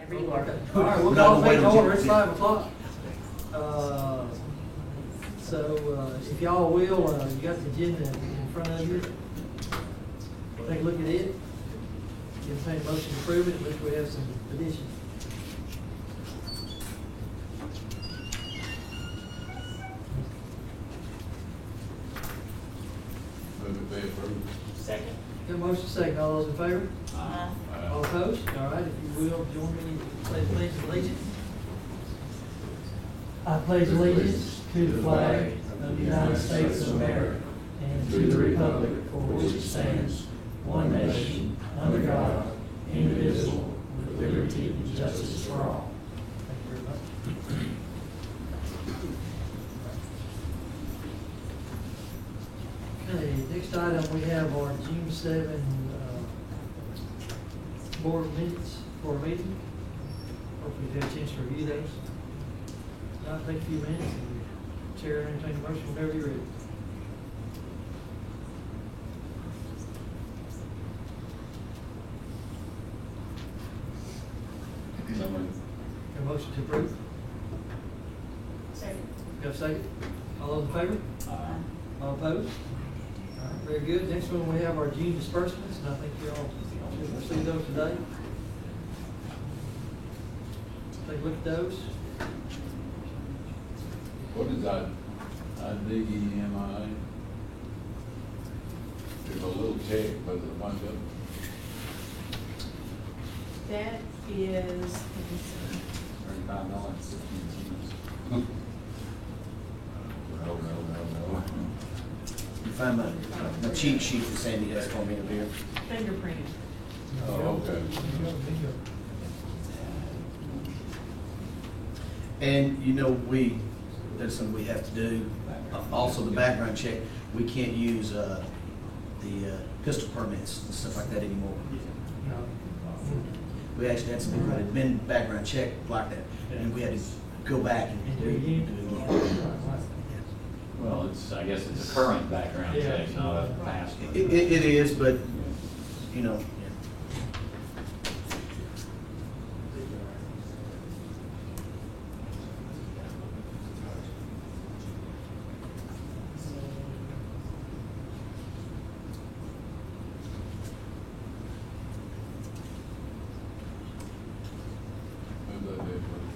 Read order. All right, we'll No, call wait the a order, it's minute. 5 o'clock. If y'all will, you got the agenda in front of you. Take a look at it. Entertain a motion to approve it, unless we have some additions. Move it be approved. Second. Got a motion second, all those in favor? Aye. All opposed? All right, if you will, join me in pledge of allegiance. I pledge allegiance to the flag of the United States of America and to the republic for which it stands, one nation, under God, indivisible, with liberty and justice for all. Thank you very much. Okay, next item we have our June 7 board minutes for a meeting. Hopefully you've had a chance to review those. I'll take a few minutes and chair entertain a motion whenever you're ready. So moved. Got a motion to approve? Second. Got a second? All those in favor? Aye. All opposed? All right, very good. Next one, we have our June disbursements, and I think you all should receive those today. Take a look at those. What is IDEMI? There's a little check, but there's a bunch of them. That is, let me see. $35.16. No. You find my cheat sheet that Sandy has for me over here. Fingerprint. Oh, okay. And you know, that's something we have to do. Also, the background check, we can't use the pistol permits and stuff like that anymore. We actually had some people that had been background checked like that, and we had to go back and And do it again? redo it again. Well, I guess it's a current background Yeah. check, not a past one. It is, but, you know. Move that be approved.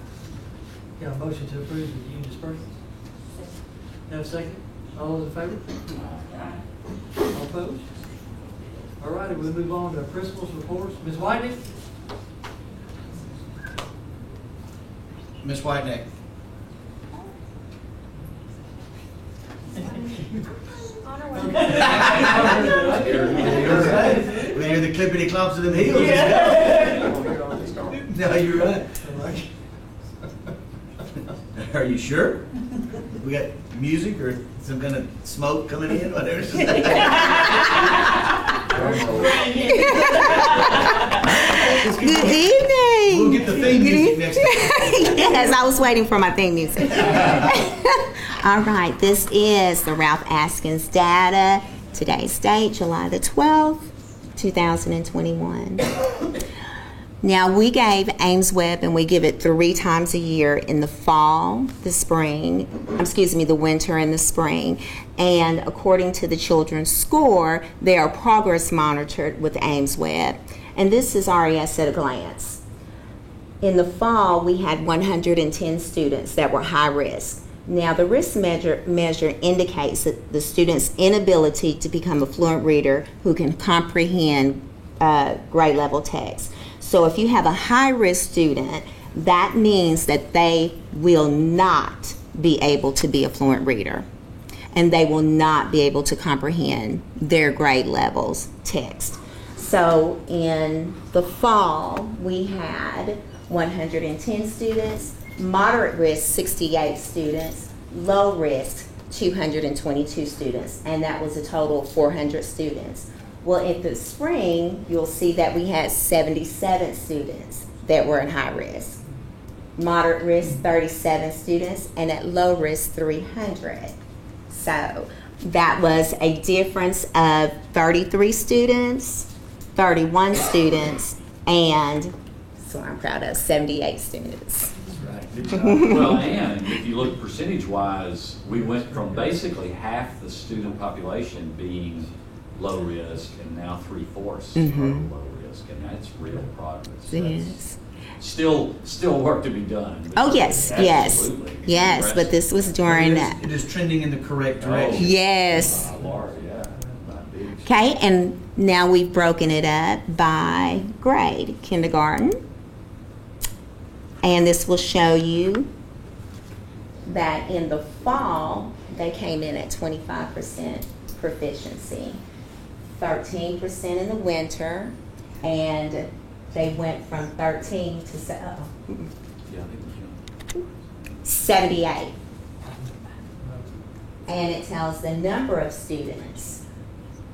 Got a motion to approve the June disbursements? Have a second? All those in favor? All opposed? All righty, we'll move on to principals' reports. Ms. Whitney? Ms. Whiteneck. We hear the clippity clops of them heels. No, you're right. Are you sure? We got music or some kind of smoke coming in? Whatever. Good evening. We'll get the theme music next time. Yes, I was waiting for my theme music. All right, this is the Ralph Askins data. Today's date, July the 12th, 2021. Now, we gave Ames Web, and we give it 3 times a year in the fall, the spring, the winter and the spring. And according to the children's score, they are progress monitored with Ames Web. And this is RES at a glance. In the fall, we had 110 students that were high risk. Now, the risk measure indicates that the student's inability to become a fluent reader who can comprehend grade level text. So if you have a high-risk student, that means that they will not be able to be a fluent reader, and they will not be able to comprehend their grade levels text. So in the fall, we had 110 students, moderate risk 68 students, low risk 222 students, and that was a total of 400 students. Well, in the spring, you'll see that we had 77 students that were in high risk. Moderate risk, 37 students, and at low risk, 300. So that was a difference of 33 students, 31 students, and That's what I'm proud of, 78 students. That's right. Good job. Well, and if you look percentage-wise, we went from basically half the student population being low risk, and now 3/4 Mhm. are low risk, and that's real progress. Yes. Still work to be done. Oh, yes, yes. Absolutely. Yes, but this was during that. It is trending in the correct direction. Yes. My Lord, yeah. Not big. Okay, and now we've broken it up by grade, kindergarten. And this will show you that in the fall, they came in at 25% proficiency, 13% in the winter, and they went from 13 to Yeah, I think we 78. And it tells the number of students.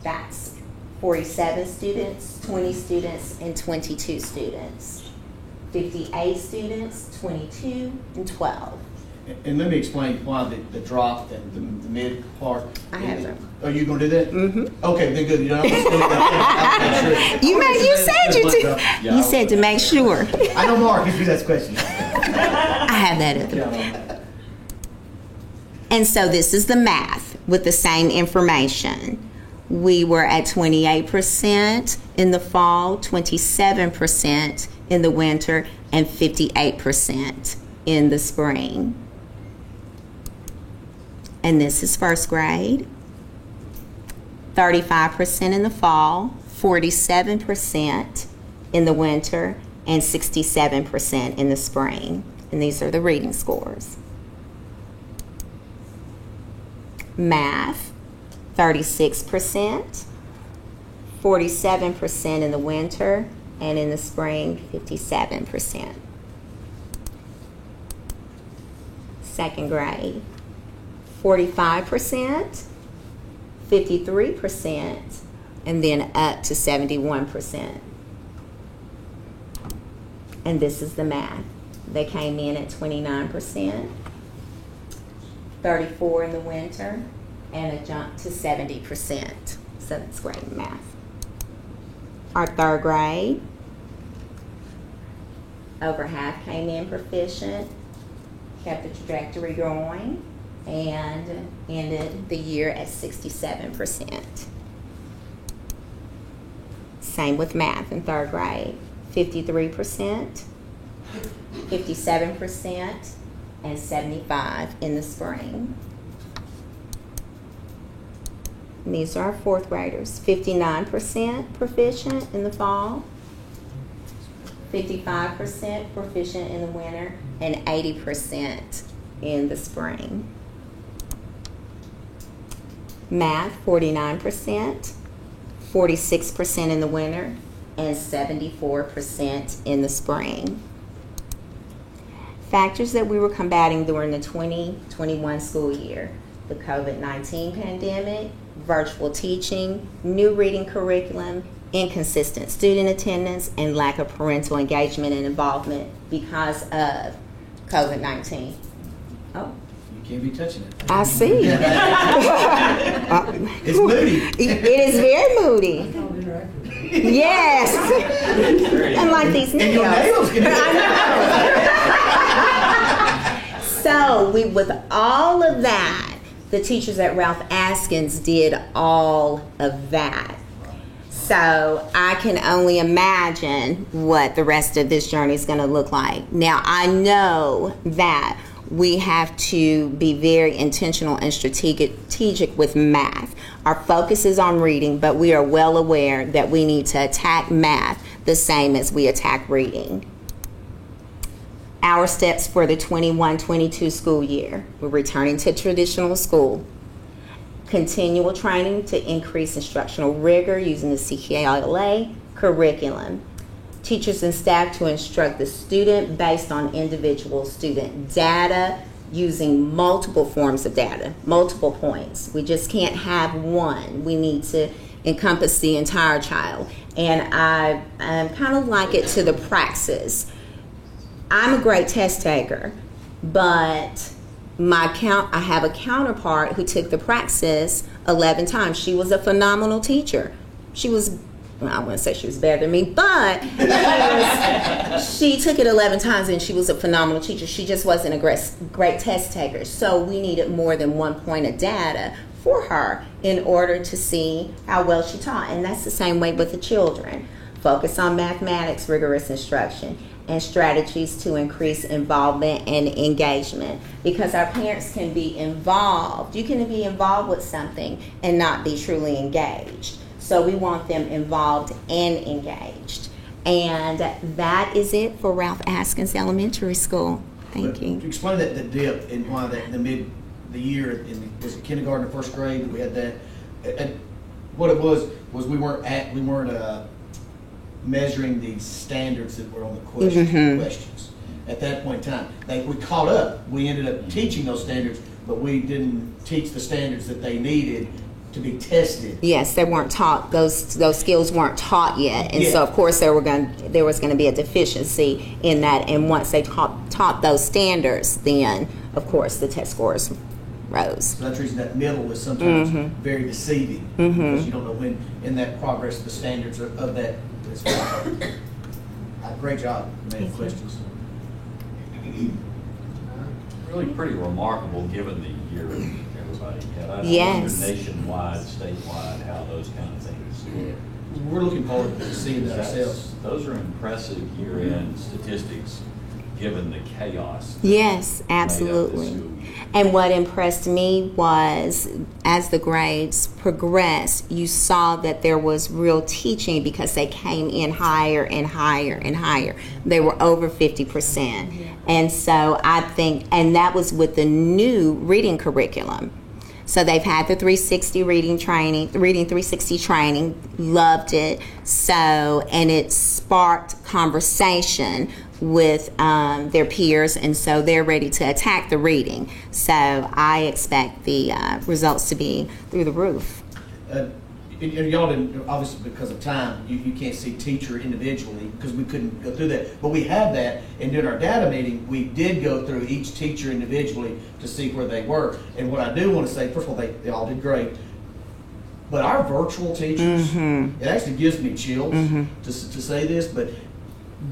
That's 47 students, 20 students, and 22 students. 58 students, 22, and 12. And let me explain why the drop, the mid part. I have them. Are you gonna do that? Mm-hmm. Okay, then good. You know, I'll make sure. You said you did. Yeah, You said to make sure. I know Mark, if you ask questions. I have that other. And so this is the math with the same information. We were at 28% in the fall, 27% in the winter, and 58% in the spring. And this is first grade. 35% in the fall, 47% in the winter, and 67% in the spring. And these are the reading scores. Math, 36%, 47% in the winter, and in the spring, 57%. Second grade, 45%, 53%, and then up to 71%. And this is the math. They came in at 29%, 34% in the winter, and a jump to 70%. So that's great math. Our third grade, over half came in proficient, kept the trajectory going, and ended the year at 67%. Same with math in third grade, 53%, 57%, and 75% in the spring. And these are our fourth graders, 59% proficient in the fall, 55% proficient in the winter, and 80% in the spring. Math, 49%, 46% in the winter, and 74% in the spring. Factors that we were combating during the 2021 school year: the COVID-19 pandemic, virtual teaching, new reading curriculum, inconsistent student attendance, and lack of parental engagement and involvement because of COVID-19. Oh, You can't be touching it. I see. It's moody. It is very moody. Yes. Unlike these And your nails get So with all of that, the teachers at Ralph Askins did all of that. So I can only imagine what the rest of this journey is going to look like. Now, I know that we have to be very intentional and strategic with math. Our focus is on reading, but we are well aware that we need to attack math the same as we attack reading. Our steps for the 21-22 school year: we're returning to traditional school. Continual training to increase instructional rigor using the CKLA curriculum. Teachers and staff to instruct the student based on individual student data using multiple forms of data, multiple points. We just can't have one. We need to encompass the entire child. And I kind of like it to the praxis. I'm a great test taker, but I have a counterpart who took the praxis 11 times. She was a phenomenal teacher. She was I wouldn't say she was better than me, but she took it 11 times and she was a phenomenal teacher. She just wasn't a great test taker. So we needed more than 1 point of data for her in order to see how well she taught. And that's the same way with the children. Focus on mathematics, rigorous instruction, and strategies to increase involvement and engagement. Because our parents can be involved. You can be involved with something and not be truly engaged. So we want them involved and engaged. And that is it for Ralph Askins Elementary School. Thank To you. explain that dip and why that the year in was it kindergarten or first grade that we had that. And what it was we weren't measuring the standards that were on the questions at that point in time. We caught up. We ended up teaching those standards, but we didn't teach the standards that they needed to be tested. Yes, they weren't taught, those skills weren't taught yet. And so, of course, there was going to be a deficiency in that. And once they taught those standards, then, of course, the test scores rose. So that's the reason that middle is sometimes very deceiving, because you don't know when in that progress the standards of that is. Great job, man. Questions? Really pretty remarkable given the year everybody had. I Yes. wonder nationwide, statewide, how those kind of things work. We're looking forward to seeing that ourselves. Those are impressive year-end statistics, given the chaos. that Yes, made up this absolutely. school year. And what impressed me was as the grades progressed, you saw that there was real teaching because they came in higher and higher and higher. They were over 50%. And so I think, and that was with the new reading curriculum. So they've had the 360 reading 360 training, loved it. So, and it sparked conversation with their peers, and so they're ready to attack the reading. So I expect the results to be through the roof. And y'all didn't, obviously because of time, you can't see teacher individually because we couldn't go through that. But we had that, and during our data meeting, we did go through each teacher individually to see where they were. And what I do want to say, first of all, they all did great. But our virtual teachers, it actually gives me chills to say this, but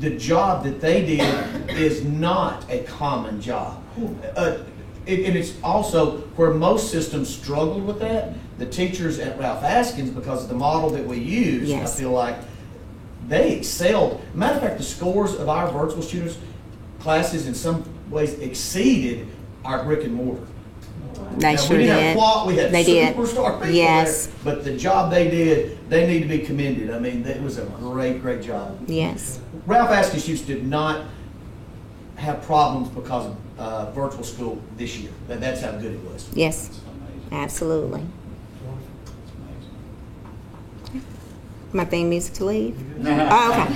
the job that they did is not a common job. And it's also where most systems struggled with that. The teachers at Ralph Askins, because of the model that we use, Yes. I feel like they excelled. Matter of fact, the scores of our virtual students classes in some ways exceeded our brick and mortar. They Now, sure we didn't did. have plot, we had They did. superstar people Yes. there, but the job they did, they need to be commended. I mean, it was a great job. Yes. Ralph Askins students did not have problems because of virtual school this year. That's how good it was. Yes. It's amazing. Absolutely. It's amazing. My theme music to leave? Yeah. Oh, okay.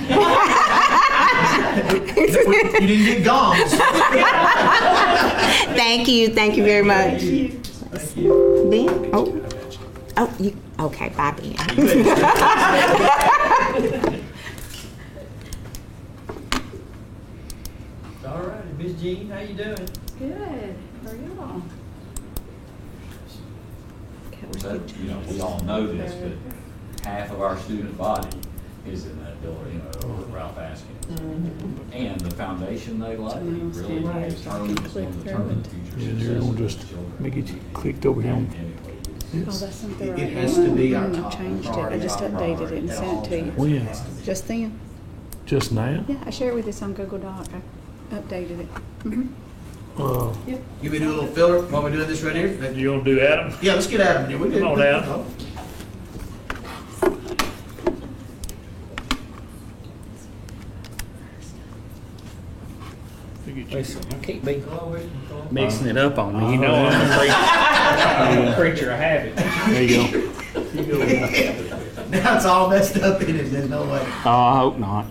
You didn't get gongs. Thank you. Thank you very much. Thank you. Ben? Oh, you, okay, bye, Ben. All right, Miss Jean, how you doing? Good. How are y'all? That, you know, we all know this, but half of our student body is in that building, over at Ralph Askins. And the foundation they lay really determines one of the determinant future Yeah, success there, we'll of the just children. make it clicked over here. Oh, that's not the right It has to be our one. top I changed it. I priority, just top updated it and priority at sent all it to you. times. When? It has to be. Just then. Just now? Yeah, I shared with this on Google Doc. I updated it. You may do a little filler while we're doing this right here. You gonna do Adam? Yeah, let's get Adam here. We Come on, Adam. Listen, I can't be mixing it up on me. You know I'm a creature of habit. There you go. Now it's all messed up in it. There's no way. Oh, I hope not.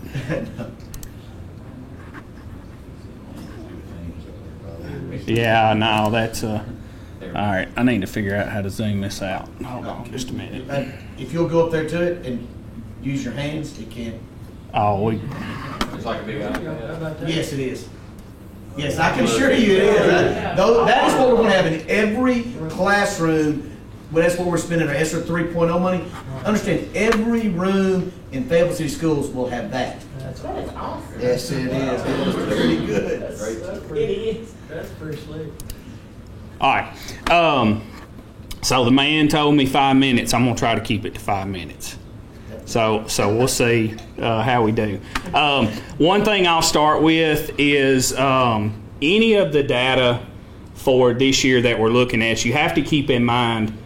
Yeah, no, that's all right. I need to figure out how to zoom this out. Hold on just a minute. If you'll go up there to it and use your hands, it can. Oh, we, It's like a big iPad. Yes, it is. Yes, I can assure you it is. That is what we're going to have in every classroom. But that's what we're spending our ESSER 3.0 money. Understand, every room And Fayetteville City Schools will have that. That's awesome. Yes, it is. It was pretty good. That's pretty slick. All right. So the man told me 5 minutes. I'm gonna try to keep it to 5 minutes. So we'll see how we do. One thing I'll start with is any of the data for this year that we're looking at, you have to keep in mind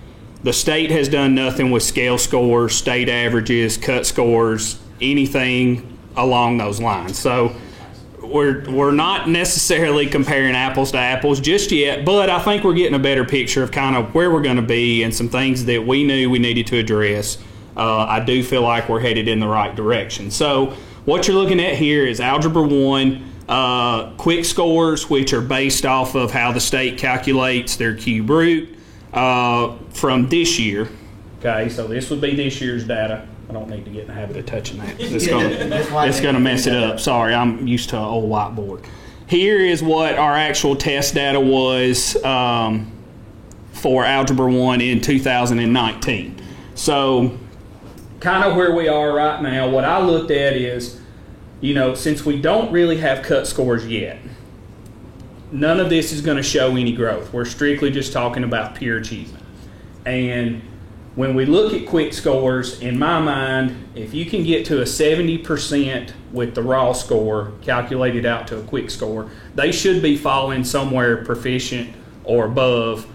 the state has done nothing with scale scores, state averages, cut scores, anything along those lines. So we're not necessarily comparing apples to apples just yet, but I think we're getting a better picture of kind of where we're going to be and some things that we knew we needed to address. I do feel like we're headed in the right direction. So what you're looking at here is Algebra 1 quick scores, which are based off of how the state calculates their cube root from this year. Okay, so this would be this year's data. I don't need to get in the habit of touching that. It's going to mess it up. Sorry, I'm used to an old whiteboard. Here is what our actual test data was for Algebra 1 in 2019. So kind of where we are right now, what I looked at is, you know, since we don't really have cut scores yet, none of this is going to show any growth. We're strictly just talking about pure achievement. And when we look at quick scores, in my mind, if you can get to a 70% with the raw score calculated out to a quick score, they should be falling somewhere proficient or above,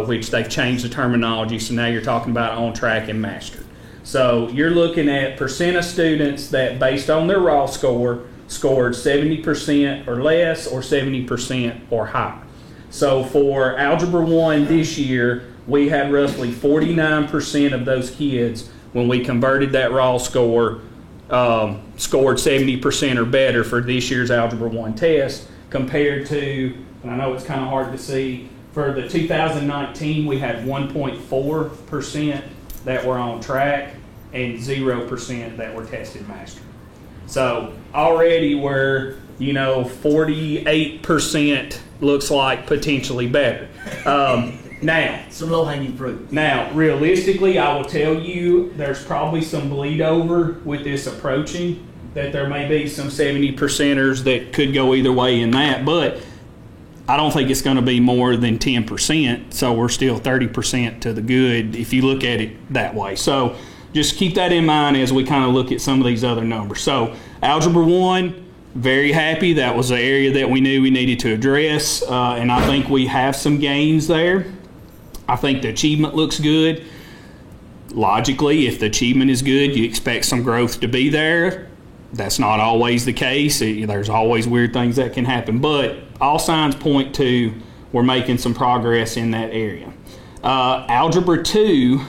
which they've changed the terminology. So now you're talking about on track and mastered. So you're looking at percent of students that, based on their raw score, scored 70% or less or 70% or higher. So for Algebra 1 this year, we had roughly 49% of those kids, when we converted that raw score, scored 70% or better for this year's Algebra 1 test, compared to, and I know it's kind of hard to see, for the 2019 we had 1.4% that were on track and 0% that were tested mastered. So already we're, 48% looks like potentially better. Now, some low-hanging fruit. Now, realistically, I will tell you there's probably some bleed over with this approaching, that there may be some 70%ers that could go either way in that, but I don't think it's going to be more than 10%, so we're still 30% to the good if you look at it that way. So just keep that in mind as we kind of look at some of these other numbers. So Algebra 1, very happy. That was an area that we knew we needed to address, and I think we have some gains there. I think the achievement looks good. Logically, if the achievement is good, you expect some growth to be there. That's not always the case. There's always weird things that can happen, but all signs point to we're making some progress in that area. Algebra 2,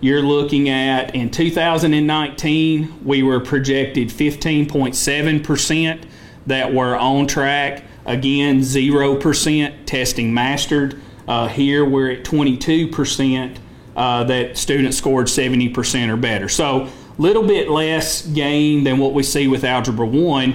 you're looking at, in 2019, we were projected 15.7% that were on track. Again, 0% testing mastered. Here we're at 22% that students scored 70% or better. So a little bit less gain than what we see with Algebra 1.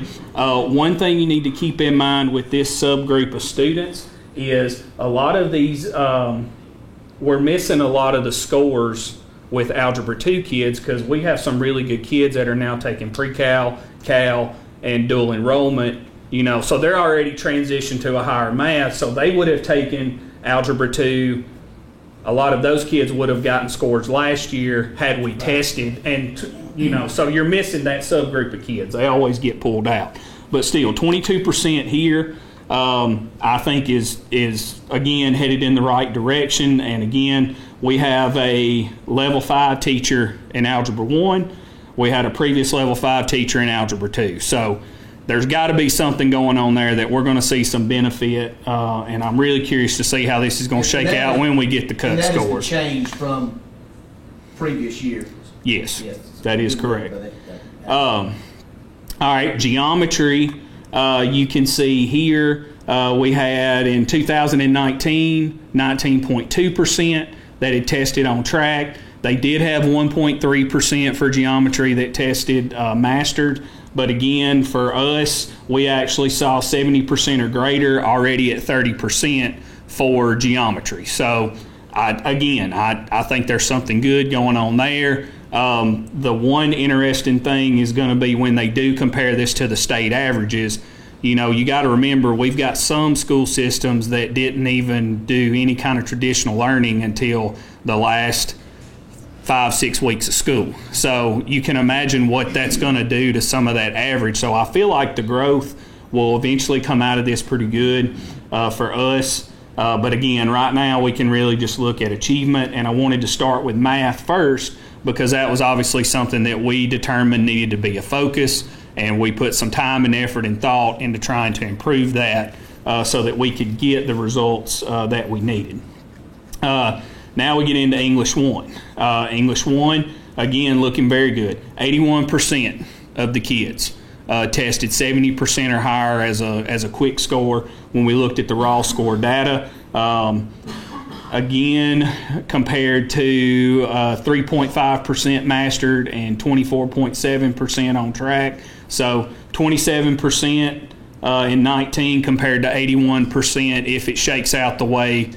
One thing you need to keep in mind with this subgroup of students is a lot of these, we're missing a lot of the scores with Algebra 2 kids, because we have some really good kids that are now taking pre-cal, cal, and dual enrollment, so they're already transitioned to a higher math, so they would have taken Algebra 2. A lot of those kids would have gotten scores last year had we tested, and so you're missing that subgroup of kids. They always get pulled out, but still 22% here I think is again headed in the right direction. And again, we have a level 5 teacher in Algebra 1. We had a previous level 5 teacher in Algebra 2. So there's got to be something going on there that we're going to see some benefit, and I'm really curious to see how this is going to shake out when we get the cut scores. That is the change from previous years. Yes, that is correct. All right, geometry, you can see here we had in 2019 19.2% that had tested on track. They did have 1.3% for geometry that tested mastered. But again, for us, we actually saw 70% or greater already at 30% for geometry. So, I think there's something good going on there. The one interesting thing is going to be when they do compare this to the state averages. You know, you got to remember we've got some school systems that didn't even do any kind of traditional learning until the last 5-6 weeks of school. So you can imagine what that's going to do to some of that average. So I feel like the growth will eventually come out of this pretty good for us. But again, right now we can really just look at achievement, and I wanted to start with math first because that was obviously something that we determined needed to be a focus, and we put some time and effort and thought into trying to improve that so that we could get the results that we needed. Now we get into English 1. English 1, again, looking very good. 81% of the kids tested 70% or higher as a quick score when we looked at the raw score data. Again, compared to 3.5% mastered and 24.7% on track. So 27% in 19 compared to 81% if it shakes out the way,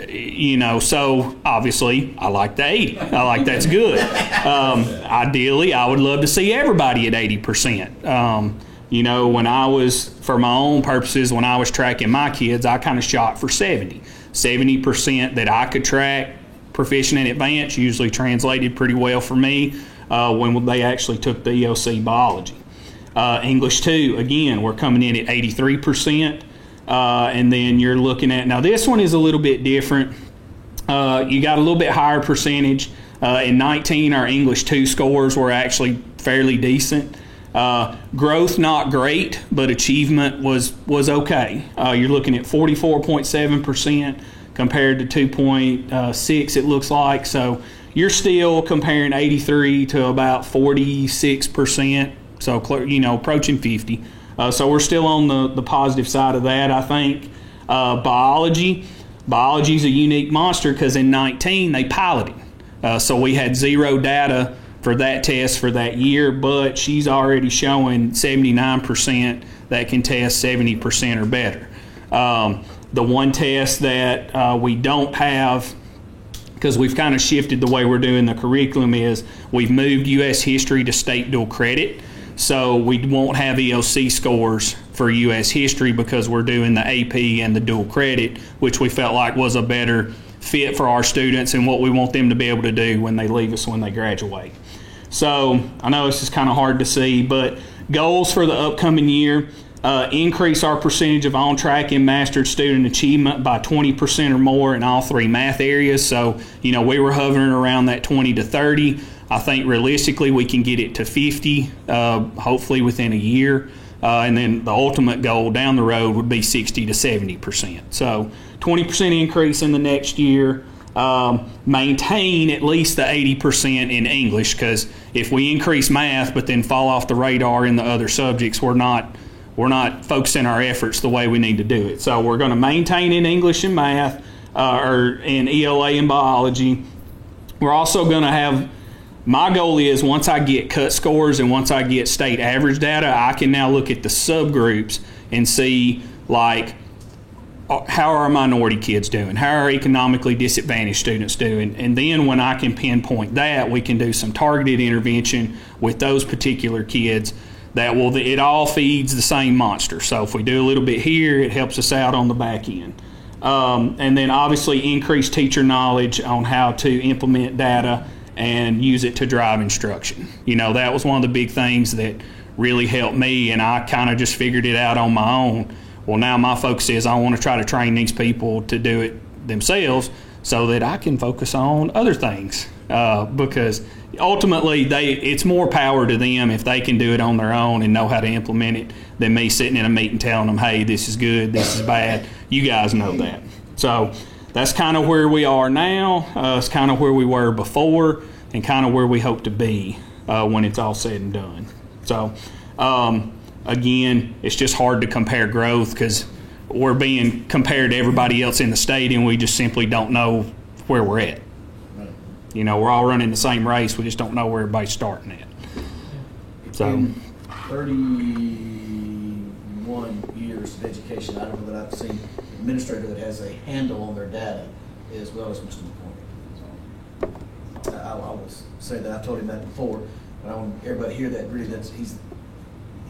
you know. So obviously I like the 80. I like that's good. Ideally, I would love to see everybody at 80%. You know, when I was, for my own purposes, when I was tracking my kids, I kind of shot for 70. 70% that I could track, proficient and advanced, usually translated pretty well for me when they actually took the ELC biology. English 2, again, we're coming in at 83%. And then you're looking at, now this one is a little bit different. You got a little bit higher percentage. In 19, our English 2 scores were actually fairly decent. Growth not great, but achievement was okay. You're looking at 44.7% compared to 2.6 it looks like. So you're still comparing 83 to about 46%. So, you know, approaching 50. So we're still on the positive side of that, I think. Biology's a unique monster because in 19 they piloted. So we had zero data for that test for that year, but she's already showing 79% that can test 70% or better. The one test that we don't have, because we've kind of shifted the way we're doing the curriculum, is we've moved U.S. history to state dual credit. So we won't have ELC scores for U.S. history because we're doing the AP and the dual credit, which we felt like was a better fit for our students and what we want them to be able to do when they leave us when they graduate. So I know this is kind of hard to see, but goals for the upcoming year, increase our percentage of on-track and mastered student achievement by 20% or more in all 3 math areas. So, you know, we were hovering around that 20 to 30. I think realistically we can get it to 50, hopefully within a year. And then the ultimate goal down the road would be 60 to 70%. So 20% increase in the next year. Maintain at least the 80% in English, because if we increase math but then fall off the radar in the other subjects, we're not focusing our efforts the way we need to do it. So we're going to maintain in English and math, or in ELA and biology. We're also going to have, my goal is once I get cut scores and once I get state average data, I can now look at the subgroups and see, like, how are our minority kids doing? How are economically disadvantaged students doing? And then when I can pinpoint that, we can do some targeted intervention with those particular kids that will, it all feeds the same monster. So if we do a little bit here, it helps us out on the back end. And then obviously increase teacher knowledge on how to implement data and use it to drive instruction. You know, that was one of the big things that really helped me, and I kind of just figured it out on my own. Well, now my focus is I want to try to train these people to do it themselves so that I can focus on other things, because ultimately it's more power to them if they can do it on their own and know how to implement it than me sitting in a meeting telling them, hey, this is good, this is bad. You guys know that. So that's kind of where we are now. It's kind of where we were before and kind of where we hope to be when it's all said and done. So again, it's just hard to compare growth because we're being compared to everybody else in the state and we just simply don't know where we're at. You know, we're all running the same race. We just don't know where everybody's starting at. So, 31 years of education, I don't know that I've seen an administrator that has a handle on their data as well as Mr. McCormick. So, I will say that, I told him that before, but I want everybody to hear that, really,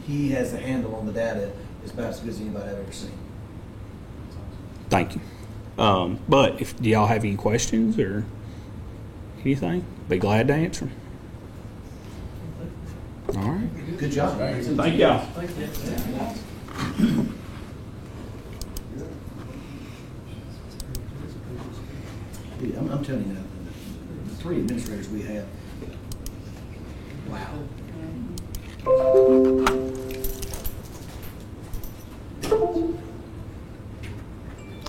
he has the handle on the data as about as good as anybody I've ever seen. Thank you. But if do y'all have any questions or anything, be glad to answer them. All right. Good job. Thank y'all. I'm telling you, the 3 administrators we have, wow.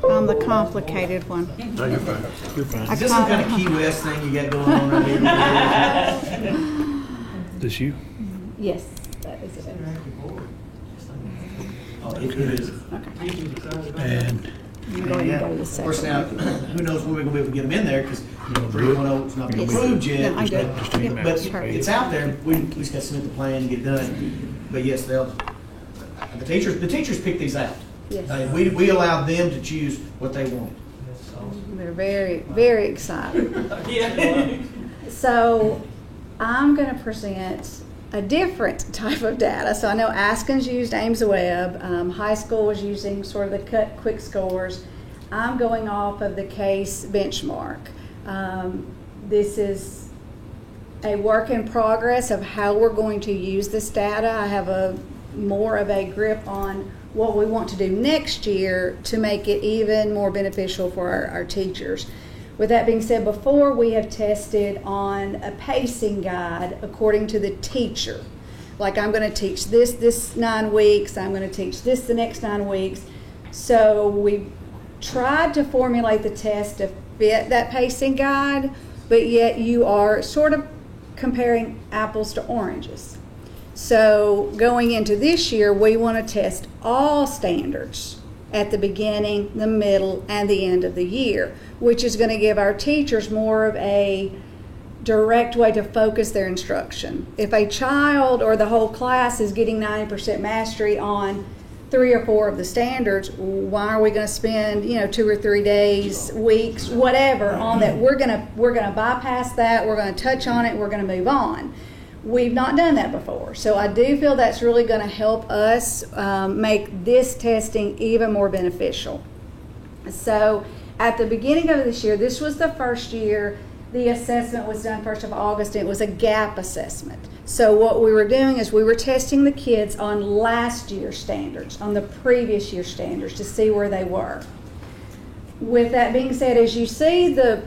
I'm the complicated one. Is this some kind of Key West thing you got going on right here? This you? Yes, that is it. Oh, it is. And I'm going to go to the Of course, second. now, who knows when we're gonna be able to get them in there, because 3.0 is not been Yes. approved yet. No, I do. Yep. But Perfect. it's out there, we just gotta submit the plan and get it done. But yes, the teachers pick these out. Yes. We allowed them to choose what they wanted. They're very, very excited. So I'm going to present a different type of data. So I know Askins used Ames Web. High school was using sort of the quick scores. I'm going off of the case benchmark. This is a work in progress of how we're going to use this data. I have more of a grip on what we want to do next year to make it even more beneficial for our teachers. With that being said, before we have tested on a pacing guide according to the teacher. Like, I'm going to teach this 9 weeks, I'm going to teach this the next 9 weeks. So we tried to formulate the test to fit that pacing guide, but yet you are sort of comparing apples to oranges. So going into this year, we want to test all standards at the beginning, the middle, and the end of the year, which is going to give our teachers more of a direct way to focus their instruction. If a child or the whole class is getting 90% mastery on 3 or 4 of the standards, why are we going to spend 2 or 3 days, weeks, whatever on that? We're going to bypass that. We're going to touch on it. We're going to move on. We've not done that before, so I do feel that's really going to help us make this testing even more beneficial. So at the beginning of this year, this was the first year the assessment was done 1st of August, and it was a gap assessment. So what we were doing is we were testing the kids on last year's standards, on the previous year's standards, to see where they were. With that being said, as you see the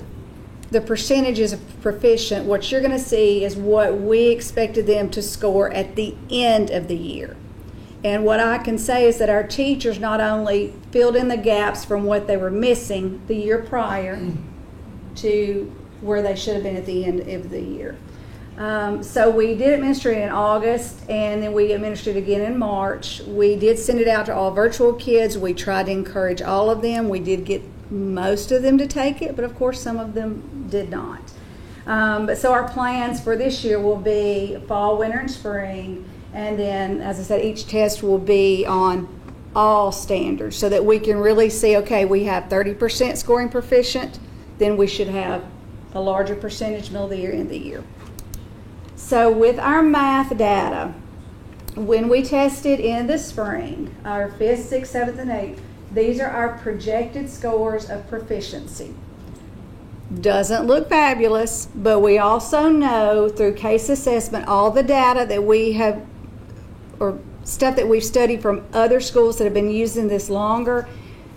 percentages of proficient, what you're going to see is what we expected them to score at the end of the year. And what I can say is that our teachers not only filled in the gaps from what they were missing the year prior to where they should have been at the end of the year. So we did administer it in August, and then we administered it again in March. We did send it out to all virtual kids. We tried to encourage all of them. We did get most of them to take it, but of course some of them did not. But so our plans for this year will be fall, winter, and spring, and then, as I said, each test will be on all standards so that we can really see, okay, we have 30% scoring proficient, then we should have a larger percentage middle of the year, end of the year. So with our math data, when we tested in the spring, our 5th, 6th, 7th, and 8th, these are our projected scores of proficiency. Doesn't look fabulous, but we also know through case assessment all the data that we have, or stuff that we've studied from other schools that have been using this longer,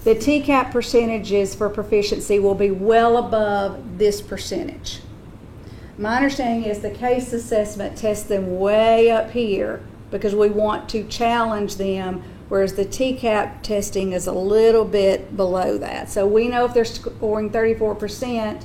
the TCAP percentages for proficiency will be well above this percentage. My understanding is the case assessment tests them way up here because we want to challenge them, whereas the TCAP testing is a little bit below that. So we know if they're scoring 34%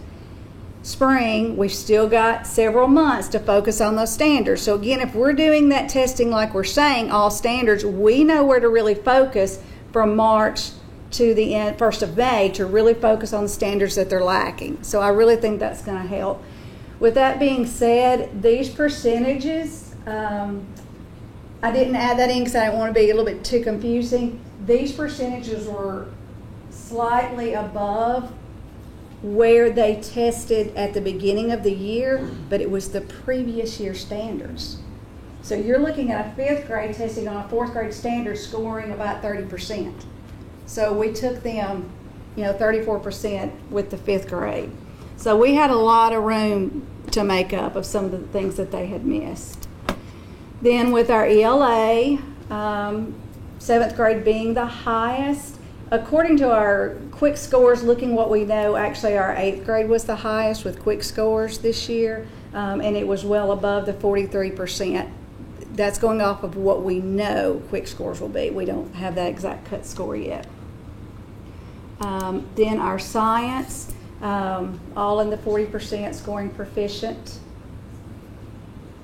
spring, we've still got several months to focus on those standards. So again, if we're doing that testing like we're saying, all standards, we know where to really focus from March to the end, 1st of May, to really focus on the standards that they're lacking. So I really think that's going to help. With that being said, these percentages, I didn't add that in because I didn't want to be a little bit too confusing. These percentages were slightly above where they tested at the beginning of the year, but it was the previous year standards. So you're looking at a 5th grade testing on a 4th grade standard scoring about 30%. So we took them, 34% with the 5th grade. So we had a lot of room to make up of some of the things that they had missed. Then with our ELA, 7th grade being the highest, according to our quick scores, looking what we know, actually our 8th grade was the highest with quick scores this year, and it was well above the 43%. That's going off of what we know quick scores will be. We don't have that exact cut score yet. Then our science, all in the 40% scoring proficient.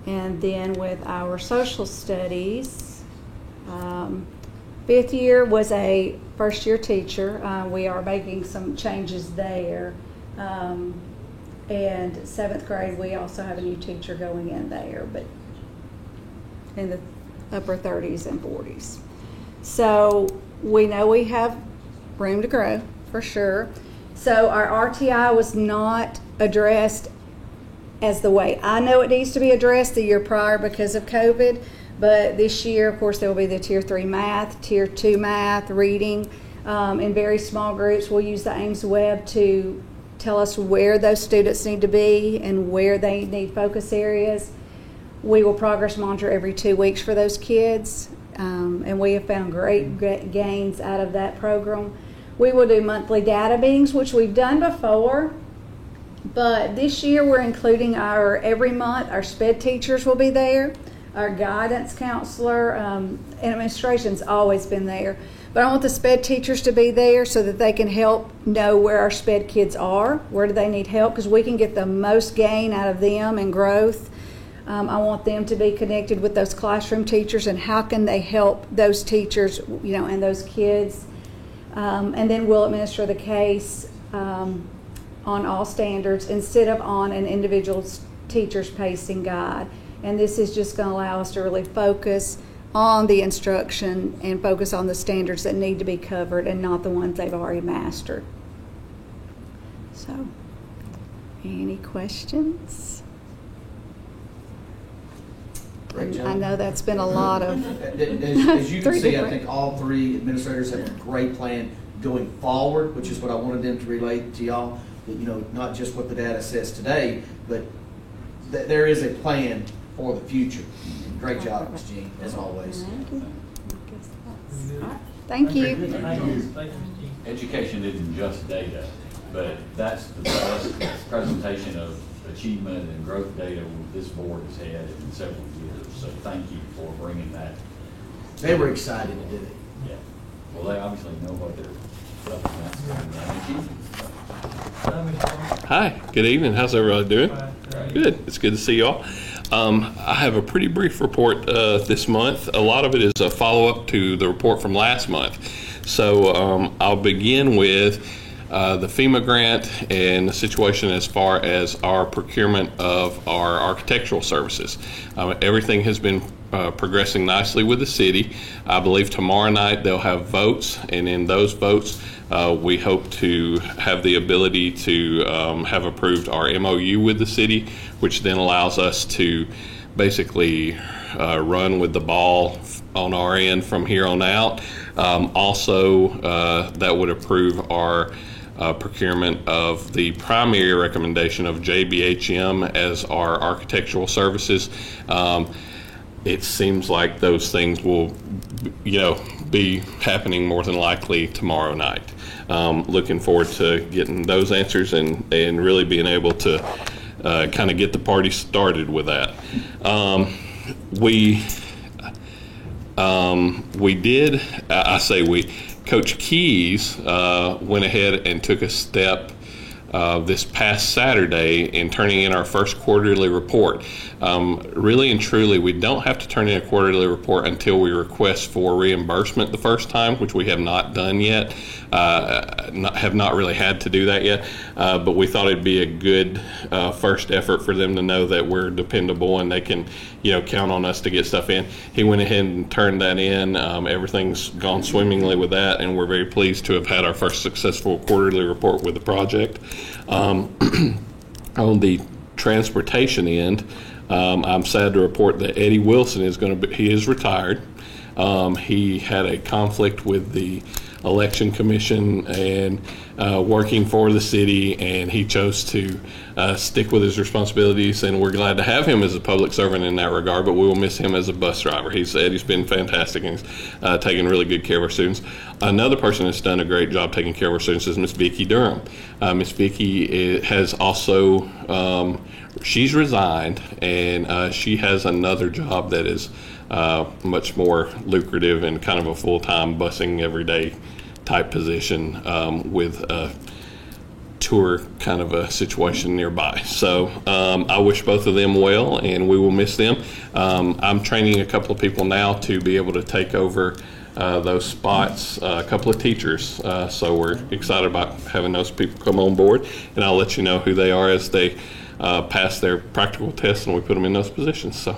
And then with our social studies, 5th year was a first year teacher. We are making some changes there. And 7th grade, we also have a new teacher going in there, but in the upper 30s and 40s. So we know we have room to grow for sure. So our RTI was not addressed as the way I know it needs to be addressed the year prior because of COVID. But this year, of course, there will be the Tier 3 math, Tier 2 math, reading. In very small groups, we'll use the Ames Web to tell us where those students need to be and where they need focus areas. We will progress monitor every 2 weeks for those kids, and we have found great gains out of that program. We will do monthly data meetings, which we've done before, but this year we're including every month, our SPED teachers will be there. Our guidance counselor and administration's always been there. But I want the SPED teachers to be there so that they can help know where our SPED kids are, where do they need help, because we can get the most gain out of them and growth. I want them to be connected with those classroom teachers and how can they help those teachers, and those kids. And then we'll administer the case on all standards instead of on an individual teacher's pacing guide. And this is just going to allow us to really focus on the instruction and focus on the standards that need to be covered and not the ones they've already mastered. So, any questions? I know that's been a lot of... As you can see, I think all 3 administrators have a great plan going forward, which is what I wanted them to relate to y'all. That, not just what the data says today, but there is a plan for the future. Great job, Ms. Jean, as always. Thank you. Thank you. Thank you, Jean. Education isn't just data, but that's the best presentation of achievement and growth data this board has had in several years. So thank you for bringing that. They were excited to do it. Yeah. Well, they obviously know what they're up against. Hi, good evening. How's everybody doing? Right. Good. It's good to see y'all. I have a pretty brief report this month. A lot of it is a follow-up to the report from last month. So I'll begin with the FEMA grant and the situation as far as our procurement of our architectural services. Everything has been progressing nicely with the city. I believe tomorrow night they'll have votes, and in those votes we hope to have the ability to have approved our MOU with the city, which then allows us to basically run with the ball on our end from here on out. Also, that would approve our procurement of the primary recommendation of JBHM as our architectural services. It seems like those things will, be happening more than likely tomorrow night. Looking forward to getting those answers and really being able to kind of get the party started with that. Coach Keys went ahead and took a step this past Saturday in turning in our first quarterly report. Really and truly, we don't have to turn in a quarterly report until we request for reimbursement the first time, which we have not done yet. Have not really had to do that yet, but we thought it'd be a good first effort for them to know that we're dependable and they can, count on us to get stuff in. He went ahead and turned that in. Everything's gone swimmingly with that, and we're very pleased to have had our first successful quarterly report with the project. On the transportation end, I'm sad to report that Eddie Wilson he is retired. He had a conflict with the election commission and working for the city, and he chose to stick with his responsibilities, and we're glad to have him as a public servant in that regard, but we will miss him as a bus driver. Eddie's been fantastic and he's taken really good care of our students. Another person that's done a great job taking care of our students is Miss Vicki Durham. Miss Vicki has also, she's resigned, and she has another job that is much more lucrative and kind of a full-time busing everyday type position with a tour kind of a situation nearby. So I wish both of them well, and we will miss them. I'm training a couple of people now to be able to take over those spots, a couple of teachers. So we're excited about having those people come on board, and I'll let you know who they are as they pass their practical tests and we put them in those positions. So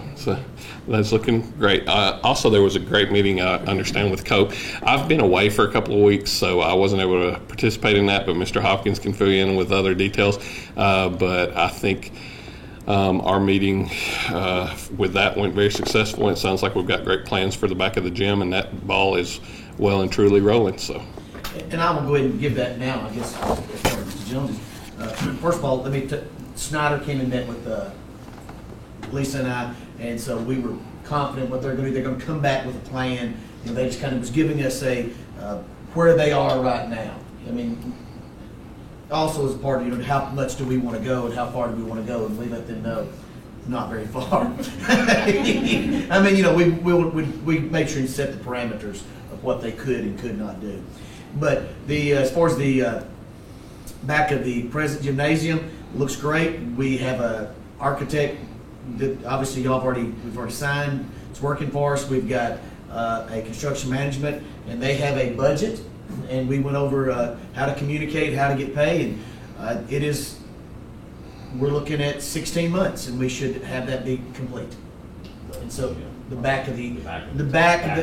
that's looking great. Also, there was a great meeting, I understand, with COPE. I've been away for a couple of weeks, so I wasn't able to participate in that, but Mr. Hopkins can fill you in with other details. But I think our meeting with that went very successful, and it sounds like we've got great plans for the back of the gym, and that ball is well and truly rolling. So, and I will go ahead and give that now, I guess, as far as Mr. Jones. First of all, Snyder came and met with Lisa and I, and so we were confident what they're going to do. They're going to come back with a plan. You know, they just kind of was giving us a where they are right now. I mean, also as part of, how much do we want to go and how far do we want to go, and we let them know not very far. I mean, we made sure to set the parameters of what they could and could not do. But as far as the back of the present gymnasium, looks great. We have a architect that obviously we've already signed. It's working for us. We've got a construction management, and they have a budget, and we went over how to communicate, how to get paid, and we're looking at 16 months, and we should have that be complete. And so the back,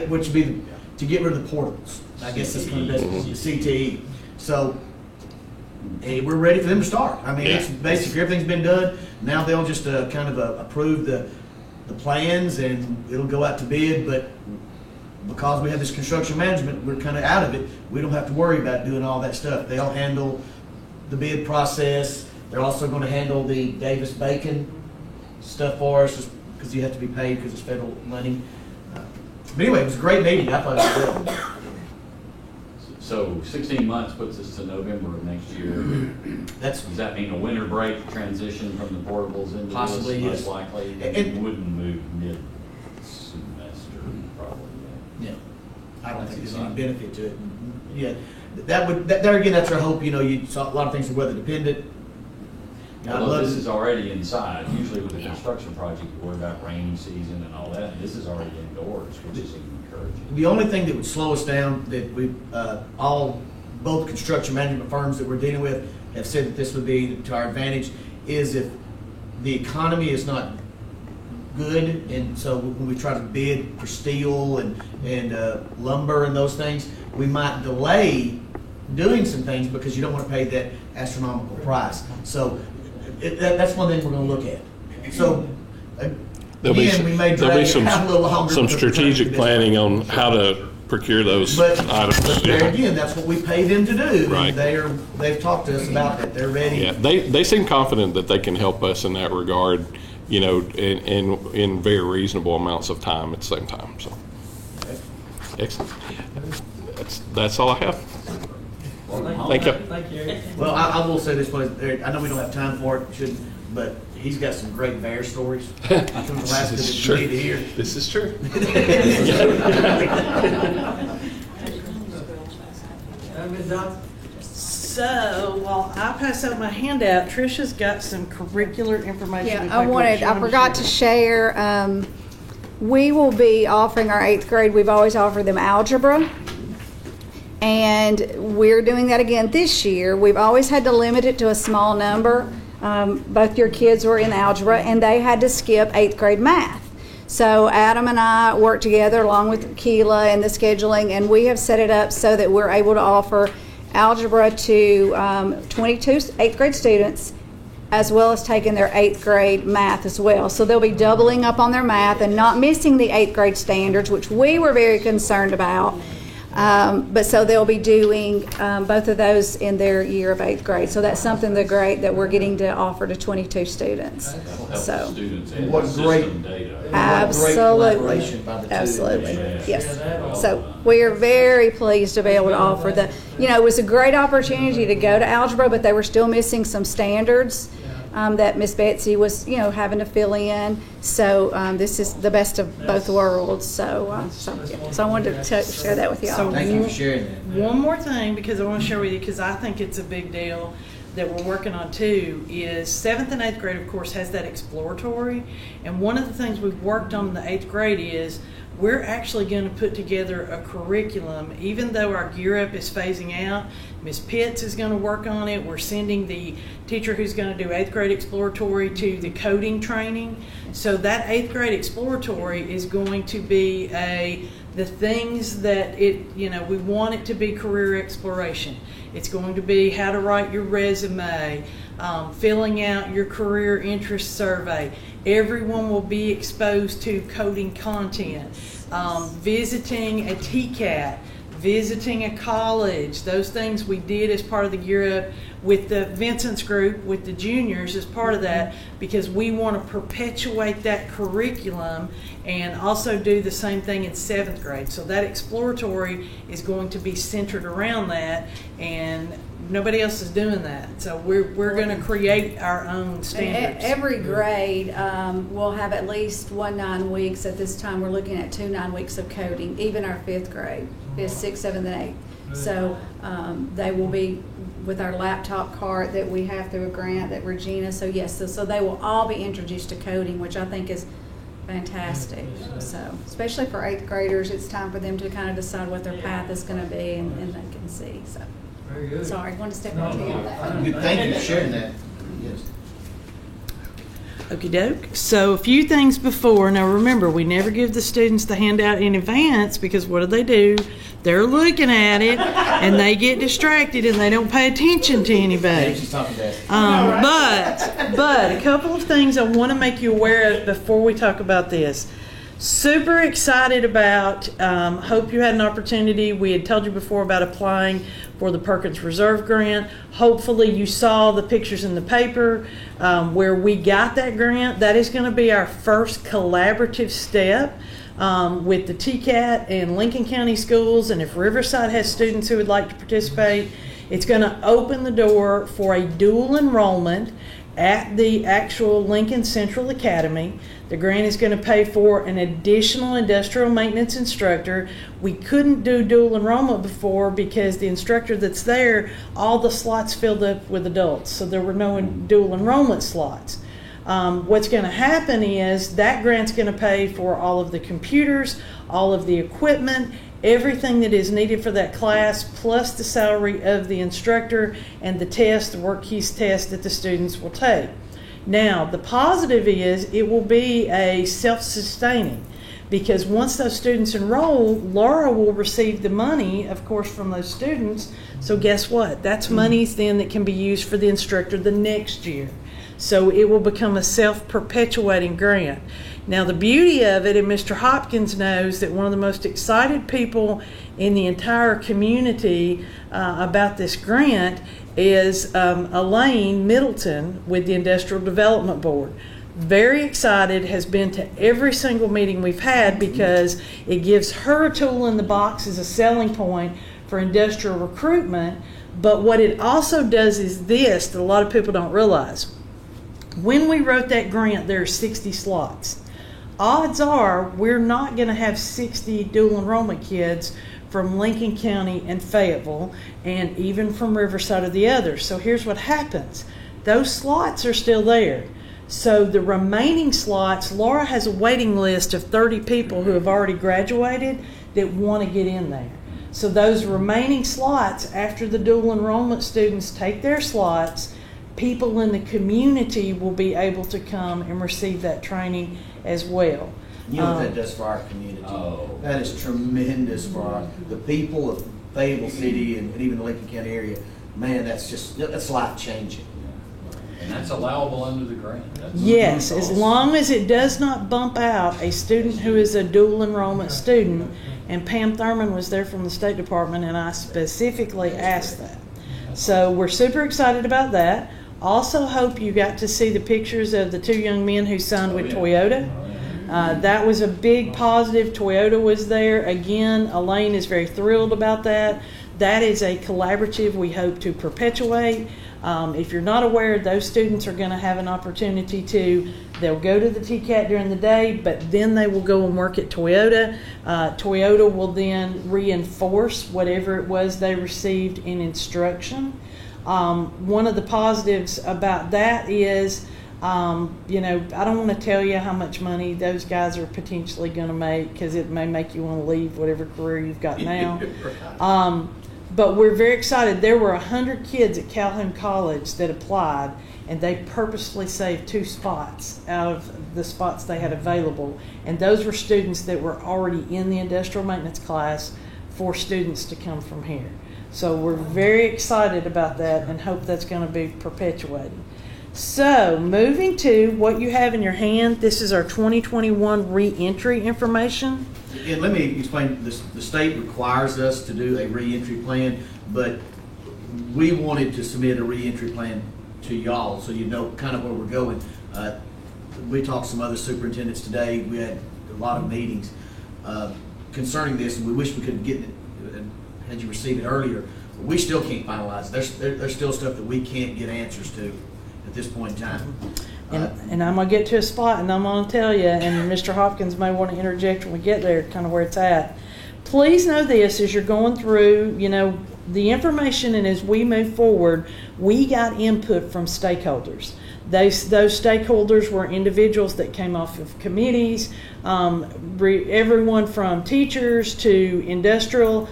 which would be to get rid of the portables. I guess that's going to be the CTE. So. Hey, we're ready for them to start. I mean, It's basically everything's been done. Now they'll just kind of approve the plans, and it'll go out to bid. But because we have this construction management, we're kind of out of it. We don't have to worry about doing all that stuff. They'll handle the bid process. They're also going to handle the Davis-Bacon stuff for us, because you have to be paid because it's federal money. But anyway, it was a great meeting. I thought it was good. So 16 months puts us to November of next year. Does that mean a winter break transition from the portables into possibly, this? Yes. Most likely. And wouldn't move mid-semester, probably. Yeah. I don't think there's any benefit to it. Yeah. There again, that's our hope. You saw a lot of things are weather dependent. Although this is already inside. Usually with a construction project, you worry about rainy season and all that. And this is already indoors, which is encouraging. The only thing that would slow us down, that both construction management firms that we're dealing with have said that this would be to our advantage, is if the economy is not good, and so when we try to bid for steel and lumber and those things, we might delay doing some things because you don't want to pay that astronomical price. So that's one thing we're going to look at. So There'll be we may drag it out a little longer. Some strategic planning on how to procure those items. But there again, that's what we pay them to do. Right. And they've talked to us about that. They're ready. Yeah, they seem confident that they can help us in that regard, in very reasonable amounts of time at the same time. So, excellent. That's all I have. Thank you. Thank you. Well, I will say this place. I know we don't have time for it, but he's got some great bear stories from Alaska that you need to hear. This is true. Ms. Johnson? So while I pass out my handout, Trisha's got some curricular information. Yeah, I forgot to share. We will be offering our 8th grade. We've always offered them algebra. And we're doing that again this year. We've always had to limit it to a small number. Both your kids were in algebra, and they had to skip 8th grade math. So Adam and I worked together along with Keela and the scheduling, and we have set it up so that we're able to offer algebra to 22 eighth grade students, as well as taking their 8th grade math as well. So they'll be doubling up on their math and not missing the 8th grade standards, which we were very concerned about. But so they'll be doing both of those in their year of 8th grade. So that's something great that we're getting to offer to 22 students. That'll help So the students and What the great- system data. Absolutely. collaboration by the two. Absolutely. Yeah. Yes. So we are very pleased to be able to offer the, it was a great opportunity to go to algebra, but they were still missing some standards that Miss Betsy was, having to fill in. So this is the best of both worlds. So I wanted to share that with y'all. So Thank you for sharing that. One more thing, because I want to share with you, because I think it's a big deal that we're working on too, is 7th and 8th grade, of course, has that exploratory. And one of the things we've worked on in the 8th grade is we're actually going to put together a curriculum. Even though our Gear Up is phasing out, Ms. Pitts is going to work on it. We're sending the teacher who's going to do 8th grade exploratory to the coding training. So that 8th grade exploratory is going to be the things that we want it to be career exploration. It's going to be how to write your resume, filling out your career interest survey. Everyone will be exposed to coding content, visiting a TCAT, visiting a college. Those things we did as part of the Gear Up with the Vincent's group, with the juniors as part of that, because we want to perpetuate that curriculum and also do the same thing in 7th grade. So that exploratory is going to be centered around that, and nobody else is doing that. So we're going to create our own standards. Every grade will have at least 1 9 weeks. At this time, we're looking at 2 9 weeks of coding, even our 5th grade, 5th, 6th, 7th, and 8th. So they will be with our laptop cart that we have through a grant that Regina. So yes, so they will all be introduced to coding, which I think is fantastic. So especially for 8th graders, it's time for them to kind of decide what their path is going to be, and they can see. So Very good. sorry, I want to step into you on that. Good, thank you for sharing that. Yes. Okie doke. So a few things before. Now remember, we never give the students the handout in advance, because what do? They're looking at it and they get distracted and they don't pay attention to anybody. She's talking to us. But a couple of things I want to make you aware of before we talk about this. Super excited about, hope you had an opportunity. We had told you before about applying for the Perkins Reserve Grant. Hopefully you saw the pictures in the paper where we got that grant. That is going to be our first collaborative step with the TCAT and Lincoln County Schools. And if Riverside has students who would like to participate, it's going to open the door for a dual enrollment at the actual Lincoln Central Academy. The grant is going to pay for an additional industrial maintenance instructor. We couldn't do dual enrollment before because the instructor that's there, all the slots filled up with adults, so there were no dual enrollment slots. What's going to happen is that grant's going to pay for all of the computers, all of the equipment, everything that is needed for that class, plus the salary of the instructor and the test, the work keys test that the students will take. Now, the positive is it will be a self-sustaining, because once those students enroll, Laura will receive the money, of course, from those students. So guess what? That's monies then that can be used for the instructor the next year. So it will become a self-perpetuating grant. Now, the beauty of it, and Mr. Hopkins knows that one of the most excited people in the entire community about this grant is Elaine Middleton with the Industrial Development Board. Very excited, has been to every single meeting we've had, because it gives her a tool in the box as a selling point for industrial recruitment. But what it also does is this, that a lot of people don't realize. When we wrote that grant, there are 60 slots. Odds are we're not going to have 60 dual enrollment kids from Lincoln County and Fayetteville, and even from Riverside or the others. So here's what happens. Those slots are still there. So the remaining slots, Laura has a waiting list of 30 people who have already graduated that want to get in there. So those remaining slots, after the dual enrollment students take their slots, people in the community will be able to come and receive that training as well. You know what that does for our community? Oh. That is tremendous for the people of Fayetteville City and even the Lincoln County area, man, that's life changing. And that's allowable under the grant. That's Yes, as long as it does not bump out a student who is a dual enrollment student. And Pam Thurman was there from the State Department, and I specifically asked that. So we're super excited about that. Also hope you got to see the pictures of the 2 young men who signed with Toyota. That was a big positive. Toyota was there. Again, Elaine is very thrilled about that. That is a collaborative we hope to perpetuate. If you're not aware, those students are going to have an opportunity they'll go to the TCAT during the day, but then they will go and work at Toyota. Toyota will then reinforce whatever it was they received in instruction. One of the positives about that is, I don't want to tell you how much money those guys are potentially going to make, because it may make you want to leave whatever career you've got now. But we're very excited. There were 100 kids at Calhoun College that applied, and they purposely saved 2 spots out of the spots they had available. And those were students that were already in the industrial maintenance class for students to come from here. So we're very excited about that and hope that's going to be perpetuated. So moving to what you have in your hand, this is our 2021 re-entry information. And let me explain, the state requires us to do a re-entry plan, but we wanted to submit a re-entry plan to y'all so you know kind of where we're going. We talked to some other superintendents today. We had a lot of meetings concerning this, and we wish we could get it and had you receive it earlier. But we still can't finalize it. There's still stuff that we can't get answers to at this point in time. And I'm going to get to a spot, and I'm going to tell you, and Mr. Hopkins may want to interject when we get there, kind of where it's at. Please know this as you're going through, the information, and as we move forward, we got input from stakeholders. Those stakeholders were individuals that came off of committees, everyone from teachers to industrial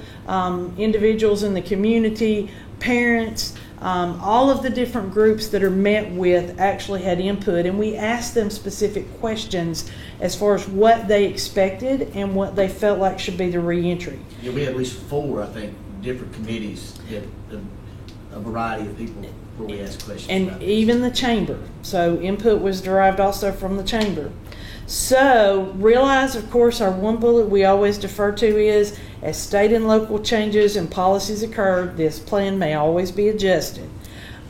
individuals in the community, parents. All of the different groups that are met with actually had input, and we asked them specific questions as far as what they expected and what they felt like should be the re-entry. Yeah, we had at least 4, I think, different committees, a variety of people where we asked questions. And even the chamber. So input was derived also from the chamber. So realize, of course, our one bullet we always defer to is, as state and local changes and policies occur, this plan may always be adjusted.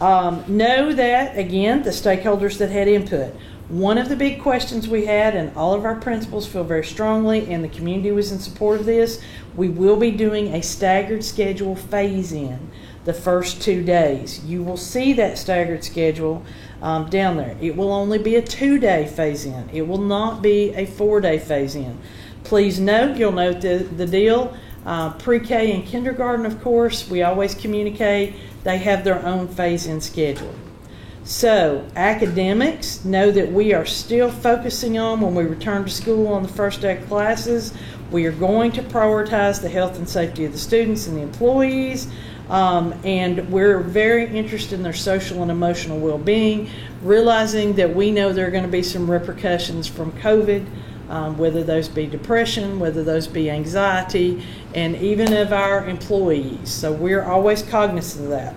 Know that, again, the stakeholders that had input. One of the big questions we had, and all of our principals feel very strongly, and the community was in support of this, we will be doing a staggered schedule phase-in the first 2 days. You will see that staggered schedule down there. It will only be a 2-day phase-in. It will not be a 4-day phase-in. Please note, you'll note the deal, pre-K and kindergarten, of course, we always communicate, they have their own phase-in schedule. So, academics, know that we are still focusing on, when we return to school on the first day of classes, we are going to prioritize the health and safety of the students and the employees, and we're very interested in their social and emotional well-being, realizing that we know there are going to be some repercussions from COVID, whether those be depression, whether those be anxiety, and even of our employees. So we're always cognizant of that.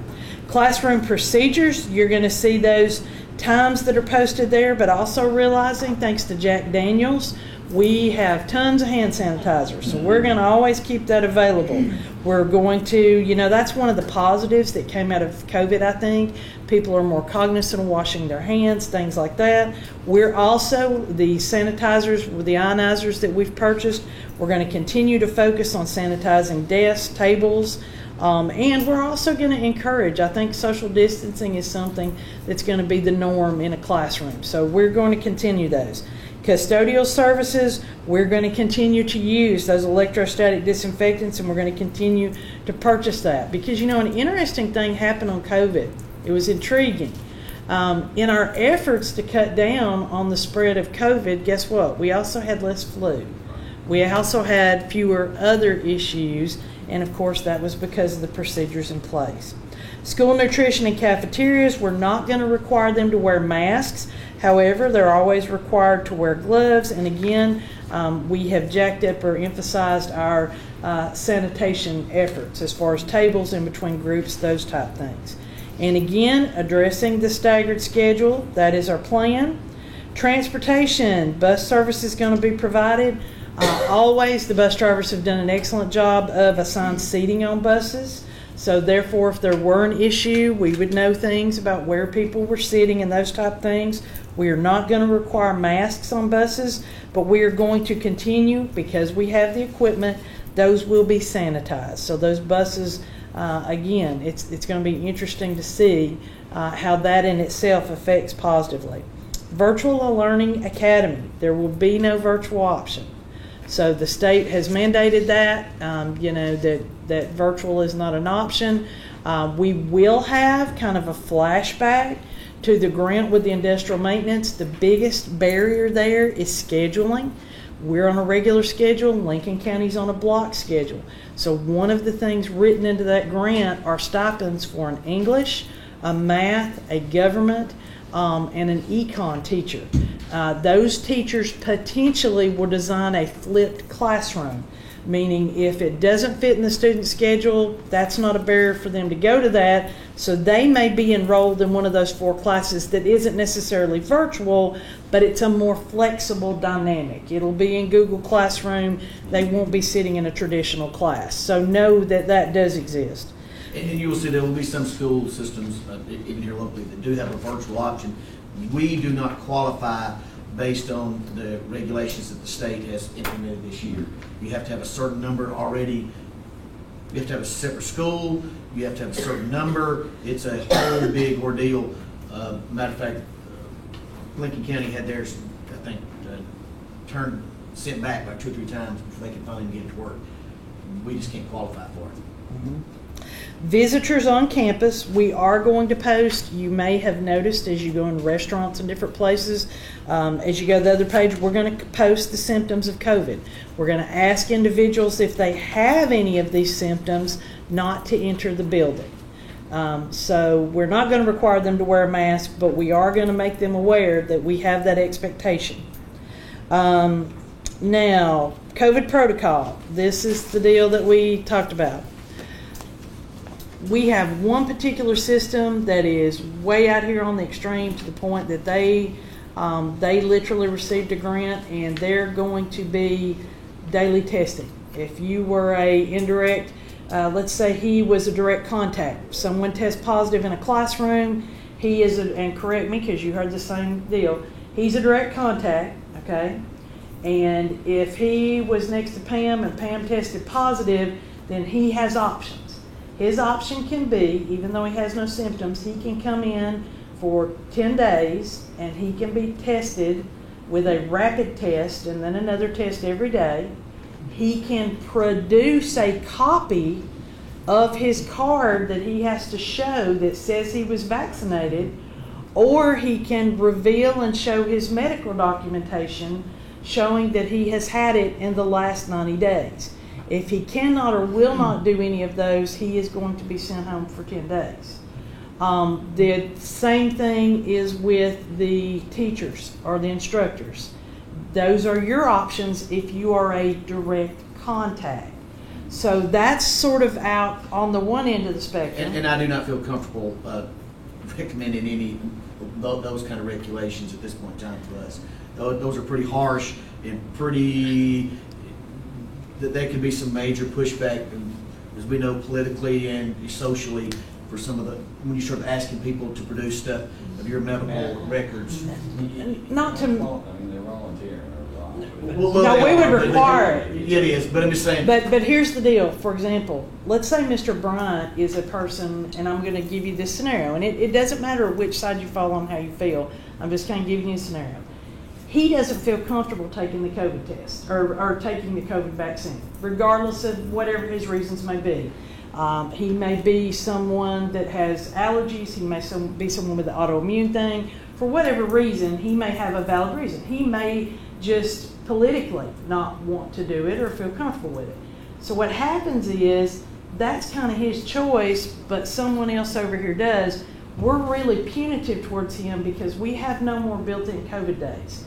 Classroom procedures, you're going to see those times that are posted there, but also realizing, thanks to Jack Daniels, we have tons of hand sanitizer, so we're going to always keep that available. We're going to, that's one of the positives that came out of COVID, I think. People are more cognizant of washing their hands, things like that. We're also, the sanitizers, the ionizers that we've purchased, we're going to continue to focus on sanitizing desks, tables, and we're also going to encourage, I think social distancing is something that's going to be the norm in a classroom, so we're going to continue those. Custodial services, we're going to continue to use those electrostatic disinfectants, and we're going to continue to purchase that. Because, an interesting thing happened on COVID. It was intriguing. In our efforts to cut down on the spread of COVID, guess what? We also had less flu. We also had fewer other issues, and of course that was because of the procedures in place. School nutrition and cafeterias, we're not going to require them to wear masks. However, they're always required to wear gloves, and again, we have jacked up or emphasized our sanitation efforts as far as tables in between groups, those type things. And again, addressing the staggered schedule, that is our plan. Transportation, bus service is going to be provided. Always the bus drivers have done an excellent job of assigned seating on buses. So therefore, if there were an issue, we would know things about where people were sitting and those type of things. We are not going to require masks on buses, but we are going to continue, because we have the equipment, those will be sanitized. So those buses, again, it's going to be interesting to see how that in itself affects positively. Virtual Learning Academy, there will be no virtual option. So the state has mandated that, that virtual is not an option. We will have kind of a flashback to the grant with the industrial maintenance. The biggest barrier there is scheduling. We're on a regular schedule. Lincoln County's on a block schedule. So one of the things written into that grant are stipends for an English, a math, a government, and an econ teacher. Those teachers potentially will design a flipped classroom, meaning if it doesn't fit in the student schedule, that's not a barrier for them to go to that. So they may be enrolled in one of those 4 classes that isn't necessarily virtual, but it's a more flexible dynamic. It'll be in Google Classroom. They won't be sitting in a traditional class. So know that that does exist. And you will see there will be some school systems, even here locally, that do have a virtual option. We do not qualify based on the regulations that the state has implemented this year. You have to have a certain number already. You have to have a separate school. You have to have a certain number. It's a whole big ordeal. Matter of fact, Lincoln County had theirs, I think, sent back like 2 or 3 times before they could finally get it to work. We just can't qualify for it. Mm-hmm. Visitors on campus, we are going to post. You may have noticed as you go in restaurants and different places, as you go to the other page, we're going to post the symptoms of COVID. We're going to ask individuals if they have any of these symptoms not to enter the building. So we're not going to require them to wear a mask, but we are going to make them aware that we have that expectation. Now, COVID protocol. This is the deal that we talked about. We have one particular system that is way out here on the extreme, to the point that they literally received a grant and they're going to be daily testing. If you were a indirect, let's say he was a direct contact, someone tests positive in a classroom, he is, and correct me because you heard the same deal, he's a direct contact, okay? And if he was next to Pam and Pam tested positive, then he has options. His option can be, even though he has no symptoms, he can come in for 10 days and he can be tested with a rapid test and then another test every day. He can produce a copy of his card that he has to show that says he was vaccinated, or he can reveal and show his medical documentation showing that he has had it in the last 90 days. If he cannot or will not do any of those, he is going to be sent home for 10 days. The same thing is with the teachers or the instructors. Those are your options if you are a direct contact. So that's sort of out on the one end of the spectrum. And I do not feel comfortable recommending any of those kind of regulations at this point in time to us. Those are pretty harsh and pretty... that there could be some major pushback, as we know, politically and socially, for some of the, when you start asking people to produce stuff of your medical records. Not to... I mean, they're volunteering. No, we would require it. It is, but I'm just saying. But here's the deal. For example, let's say Mr. Bryant is a person, and I'm going to give you this scenario, and it doesn't matter which side you fall on, how you feel. I'm just kind of giving you a scenario. He doesn't feel comfortable taking the COVID test or taking the COVID vaccine, regardless of whatever his reasons may be. He may be someone that has allergies. He may be someone with an autoimmune thing. For whatever reason, he may have a valid reason. He may just politically not want to do it or feel comfortable with it. So what happens is that's kind of his choice, but someone else over here does. We're really punitive towards him because we have no more built-in COVID days.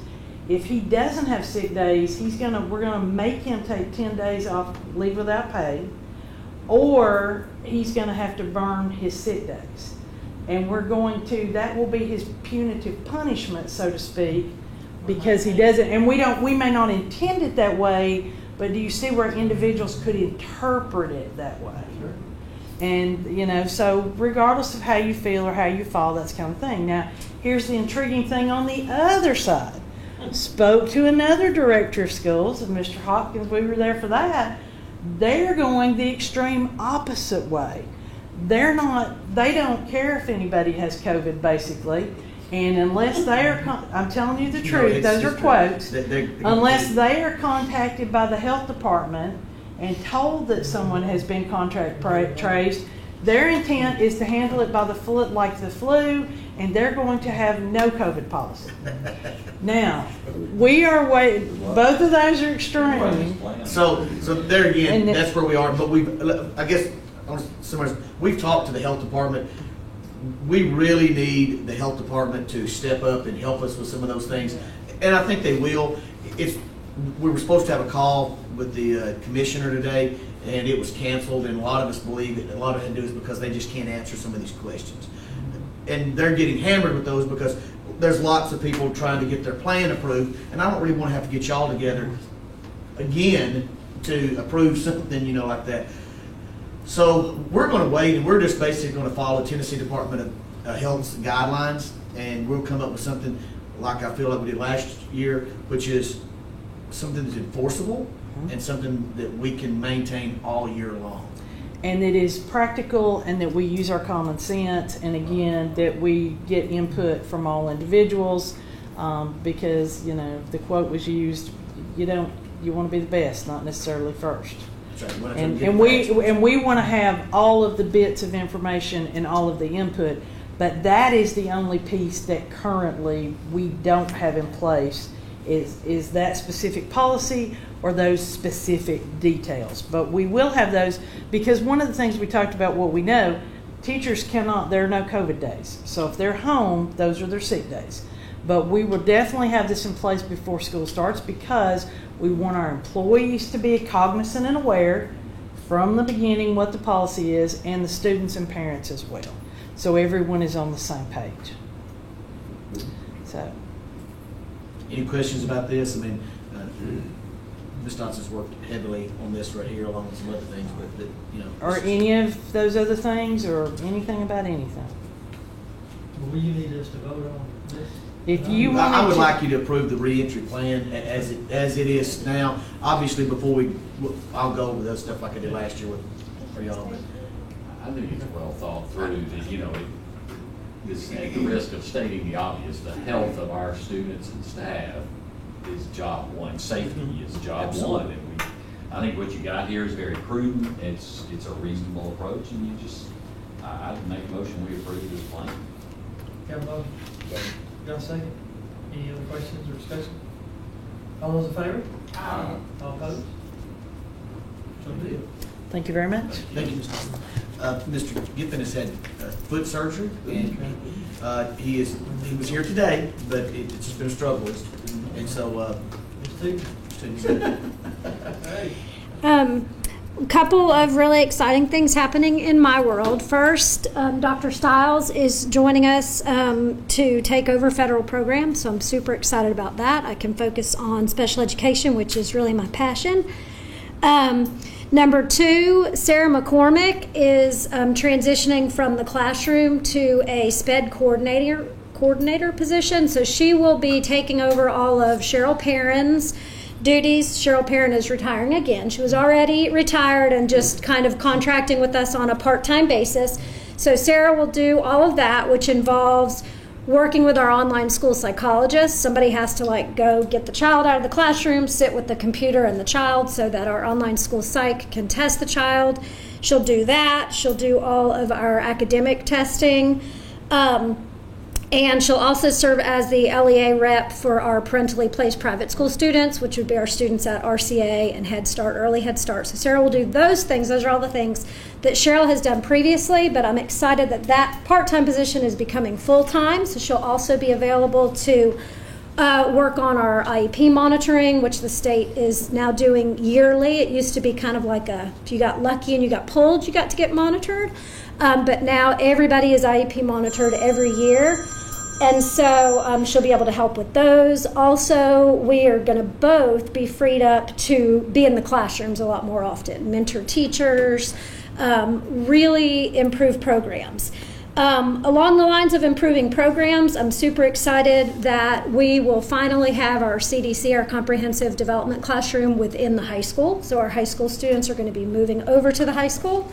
If he doesn't have sick days, we're gonna make him take 10 days off, leave without pay, or he's gonna have to burn his sick days. And that will be his punitive punishment, so to speak, because he doesn't, and we may not intend it that way, but do you see where individuals could interpret it that way? And, so regardless of how you feel or how you fall, that's kind of thing. Now, here's the intriguing thing on the other side. Spoke to another director of schools, Mr. Hopkins, we were there for that. They're going the extreme opposite way. They don't care if anybody has COVID, basically. And unless I'm telling you the truth, those are quotes, unless they are contacted by the health department and told that someone has been contact traced, their intent is to handle it by like the flu, and they're going to have no COVID policy. Now, we are both of those are extreme. So there again, that's where we are. But we've talked to the health department. We really need the health department to step up and help us with some of those things, and I think they will. We were supposed to have a call with the commissioner today, and it was canceled, and a lot of us believe that a lot of it is because they just can't answer some of these questions. And they're getting hammered with those because there's lots of people trying to get their plan approved, and I don't really want to have to get y'all together again to approve something, like that. So we're going to wait, and we're just basically going to follow Tennessee Department of Health's guidelines, and we'll come up with something like I feel like we did last year, which is something that's enforceable and something that we can maintain all year long. And that is practical, and that we use our common sense, and again, that we get input from all individuals, because, the quote was used, you want to be the best, not necessarily first. And we want to have all of the bits of information and all of the input, but that is the only piece that currently we don't have in place is that specific policy or those specific details. But we will have those, because one of the things we talked about, what we know, teachers there are no COVID days. So if they're home, those are their sick days. But we will definitely have this in place before school starts, because we want our employees to be cognizant and aware from the beginning what the policy is, and the students and parents as well. So everyone is on the same page. So, any questions about this? I mean, Ms. Johnson's worked heavily on this right here, along with some other things, but Or any of those other things, or anything about anything. Will you need us to vote on this? If you want, I would like you to approve the reentry plan as it is now. Obviously, before I'll go over that stuff like I did last year for y'all. But I think it's well thought through. That is at the risk of stating the obvious. The health of our students and staff is job one. Safety is job one. And I think what you got here is very prudent. It's a reasonable approach, and I'd make a motion we approve this plan. Got a motion? Got a second? Any other questions or discussion? All those in favor? Aye. All opposed? So be it. thank you very much. thank you, Mr. Giffen has had foot surgery, and he was here today, but it's just been a struggle, and so. A couple of really exciting things happening in my world. First, Dr. Stiles is joining us to take over federal programs, so I'm super excited about that. I can focus on special education, which is really my passion. Number two, Sarah McCormick is transitioning from the classroom to a SPED coordinator position, so she will be taking over all of Cheryl Perrin's duties. Cheryl Perrin is retiring again. She was already retired and just kind of contracting with us on a part-time basis. So Sarah will do all of that, which involves working with our online school psychologist. Somebody has to go get the child out of the classroom, sit with the computer and the child so that our online school psych can test the child. She'll do that. She'll do all of our academic testing. And she'll also serve as the LEA rep for our parentally placed private school students, which would be our students at RCA and Head Start, Early Head Start. So Sarah will do those things. Those are all the things that Cheryl has done previously, but I'm excited that that part-time position is becoming full-time. So she'll also be available to work on our IEP monitoring, which the state is now doing yearly. It used to be kind of like if you got lucky and you got pulled, you got to get monitored. But now everybody is IEP monitored every year. And so she'll be able to help with those. Also, we are going to both be freed up to be in the classrooms a lot more often, mentor teachers, really improve programs. Along the lines of improving programs, I'm super excited that we will finally have our CDC, our Comprehensive Development Classroom, within the high school. So our high school students are going to be moving over to the high school.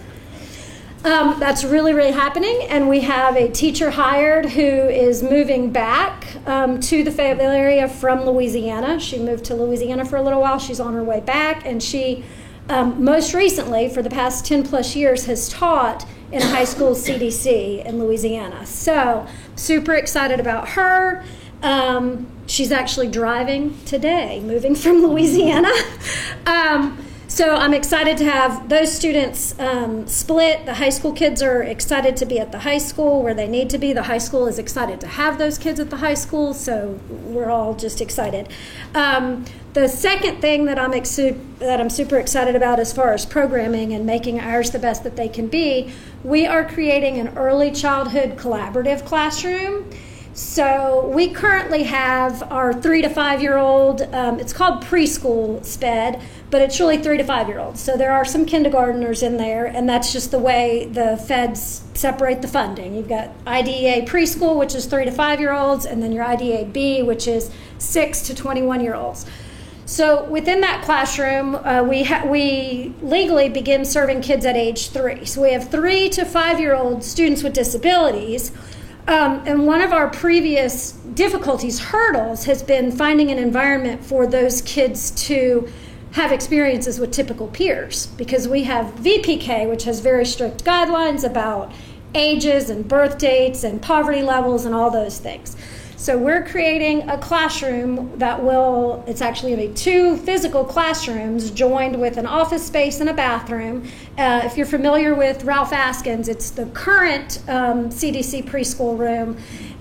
That's really, really happening, and we have a teacher hired who is moving back to the Fayetteville area from Louisiana. She moved to Louisiana for a little while. She's on her way back, and she most recently, for the past 10 plus years, has taught in a high school CDC in Louisiana. So super excited about her. She's actually driving today, moving from Louisiana. So I'm excited to have those students split. The high school kids are excited to be at the high school where they need to be. The high school is excited to have those kids at the high school, so we're all just excited. The second thing that I'm super excited about as far as programming and making ours the best that they can be, we are creating an early childhood collaborative classroom. So we currently have our 3 to 5 year old, it's called preschool SPED, but it's really 3 to 5 year olds. So there are some kindergartners in there, and that's just the way the feds separate the funding. You've got IDEA preschool, which is 3 to 5 year olds, and then your IDEA B, which is 6 to 21 year olds. So within that classroom, we legally begin serving kids at age 3. So we have 3 to 5 year old students with disabilities. And one of our previous difficulties, hurdles, has been finding an environment for those kids to have experiences with typical peers, because we have VPK, which has very strict guidelines about ages and birth dates and poverty levels and all those things. So we're creating a classroom that it's actually going to be 2 physical classrooms joined with an office space and a bathroom. If you're familiar with Ralph Askins, it's the current CDC preschool room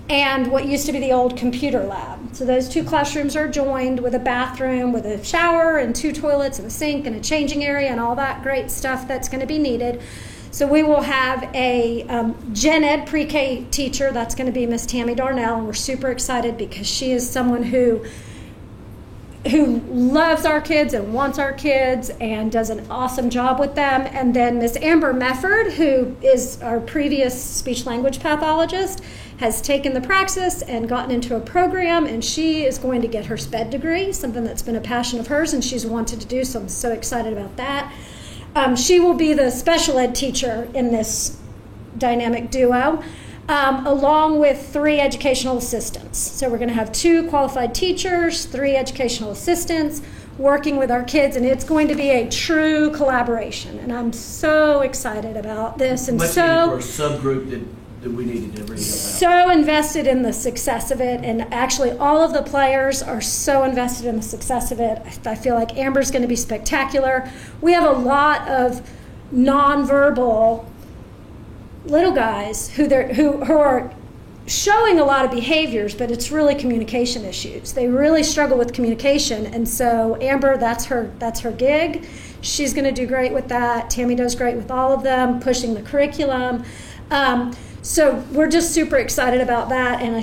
and what used to be the old computer lab. So those 2 classrooms are joined with a bathroom, with a shower and 2 toilets and a sink and a changing area and all that great stuff that's going to be needed. So we will have a gen ed pre-K teacher. That's going to be Miss Tammy Darnell, and we're super excited because she is someone who loves our kids and wants our kids and does an awesome job with them. And then Miss Amber Mefford, who is our previous speech language pathologist, has taken the praxis and gotten into a program, and she is going to get her SPED degree, something that's been a passion of hers and she's wanted to do, so I'm so excited about that. She will be the special ed teacher in this dynamic duo, along with 3 educational assistants. So we're going to have 2 qualified teachers, 3 educational assistants working with our kids, and it's going to be a true collaboration. And I'm so excited about this, and much for a subgroup that we needed to really help out. So invested in the success of it, and actually all of the players are so invested in the success of it. I feel like Amber's going to be spectacular. We have a lot of nonverbal little guys who are showing a lot of behaviors, but it's really communication issues. They really struggle with communication, and so Amber, that's her gig. She's going to do great with that. Tammy does great with all of them, pushing the curriculum. So we're just super excited about that, and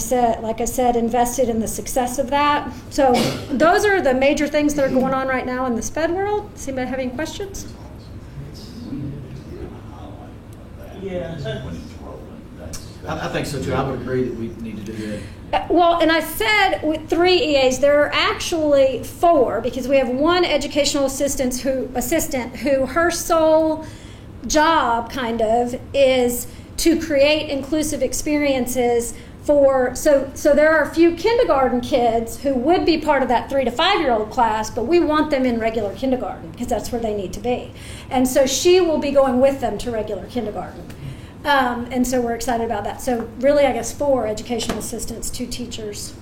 like I said, invested in the success of that. So those are the major things that are going on right now in the SPED world. Does anybody have any questions? Yeah. I think so too. I would agree that we need to do that. Well, and I said with 3 EAs, there are actually 4, because we have 1 educational assistant who her sole job kind of is to create inclusive experiences so there are a few kindergarten kids who would be part of that 3 to 5 year old class, but we want them in regular kindergarten because that's where they need to be. And so she will be going with them to regular kindergarten. And so we're excited about that. So really, I guess 4 educational assistants, 2 teachers.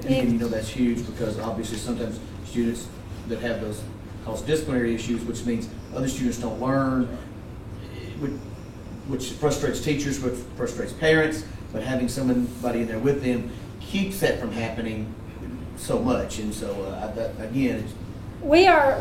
And that's huge, because obviously sometimes students that have those cause disciplinary issues, which means other students don't learn, which frustrates teachers, which frustrates parents, but having somebody in there with them keeps that from happening so much. And so, again, it's, We are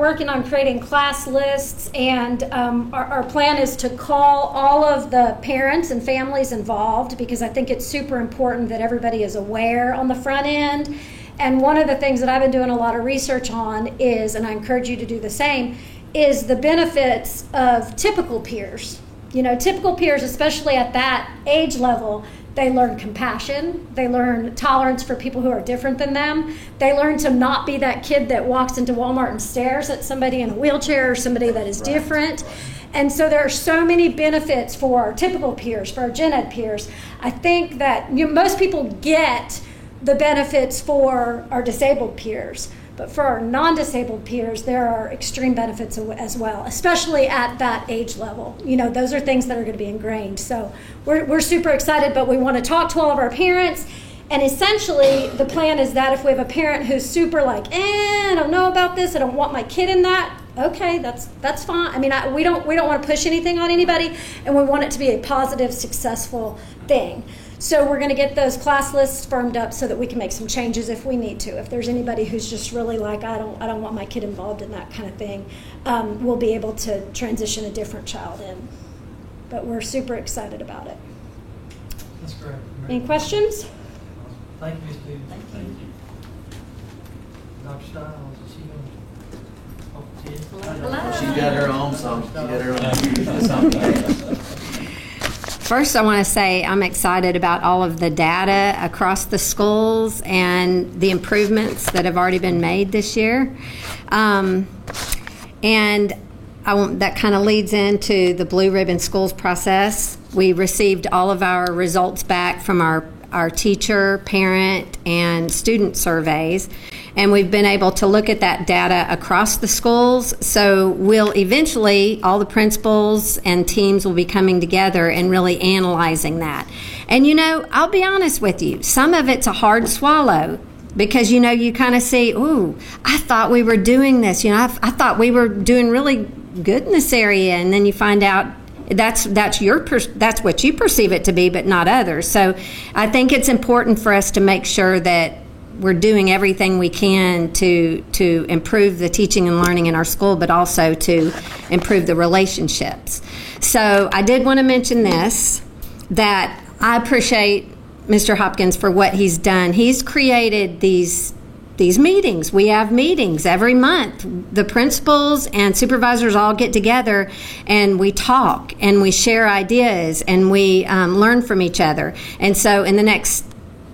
working on creating class lists, and our plan is to call all of the parents and families involved, because I think it's super important that everybody is aware on the front end. And one of the things that I've been doing a lot of research on is, and I encourage you to do the same, is the benefits of typical peers. You know, typical peers, especially at that age level, they learn compassion. They learn tolerance for people who are different than them. They learn to not be that kid that walks into Walmart and stares at somebody in a wheelchair or somebody that is different. And so there are so many benefits for our typical peers, for our gen ed peers. I think that most people get the benefits for our disabled peers. But for our non-disabled peers, there are extreme benefits as well, especially at that age level. You know, those are things that are going to be ingrained. So we're super excited, but we want to talk to all of our parents. And essentially, the plan is that if we have a parent who's super like, I don't know about this, I don't want my kid in that, okay, that's fine. I mean, we don't want to push anything on anybody, and we want it to be a positive, successful thing. So we're going to get those class lists firmed up so that we can make some changes if we need to. If there's anybody who's just really like, I don't want my kid involved in that kind of thing, we'll be able to transition a different child in. But we're super excited about it. That's great. Any questions? Thank you, Ms. Booth. Thank you. Dr. Stiles, is she going to? Hello. she's got her own song. She got her own song. First, I want to say I'm excited about all of the data across the schools and the improvements that have already been made this year. And that kind of leads into the Blue Ribbon Schools process. We received all of our results back from our teacher, parent, and student surveys. And we've been able to look at that data across the schools. So we'll eventually, all the principals and teams will be coming together and really analyzing that. And you know, I'll be honest with you, some of it's a hard swallow, because you know, you kind of see, ooh, I thought we were doing this. You know, I thought we were doing really good in this area, and then you find out that's what you perceive it to be, but not others. So I think it's important for us to make sure that we're doing everything we can to improve the teaching and learning in our school, but also to improve the relationships. So I did want to mention this, that I appreciate Mr. Hopkins for what he's done. He's created these meetings. We have meetings every month. The principals and supervisors all get together and we talk and we share ideas and we learn from each other. And so in the next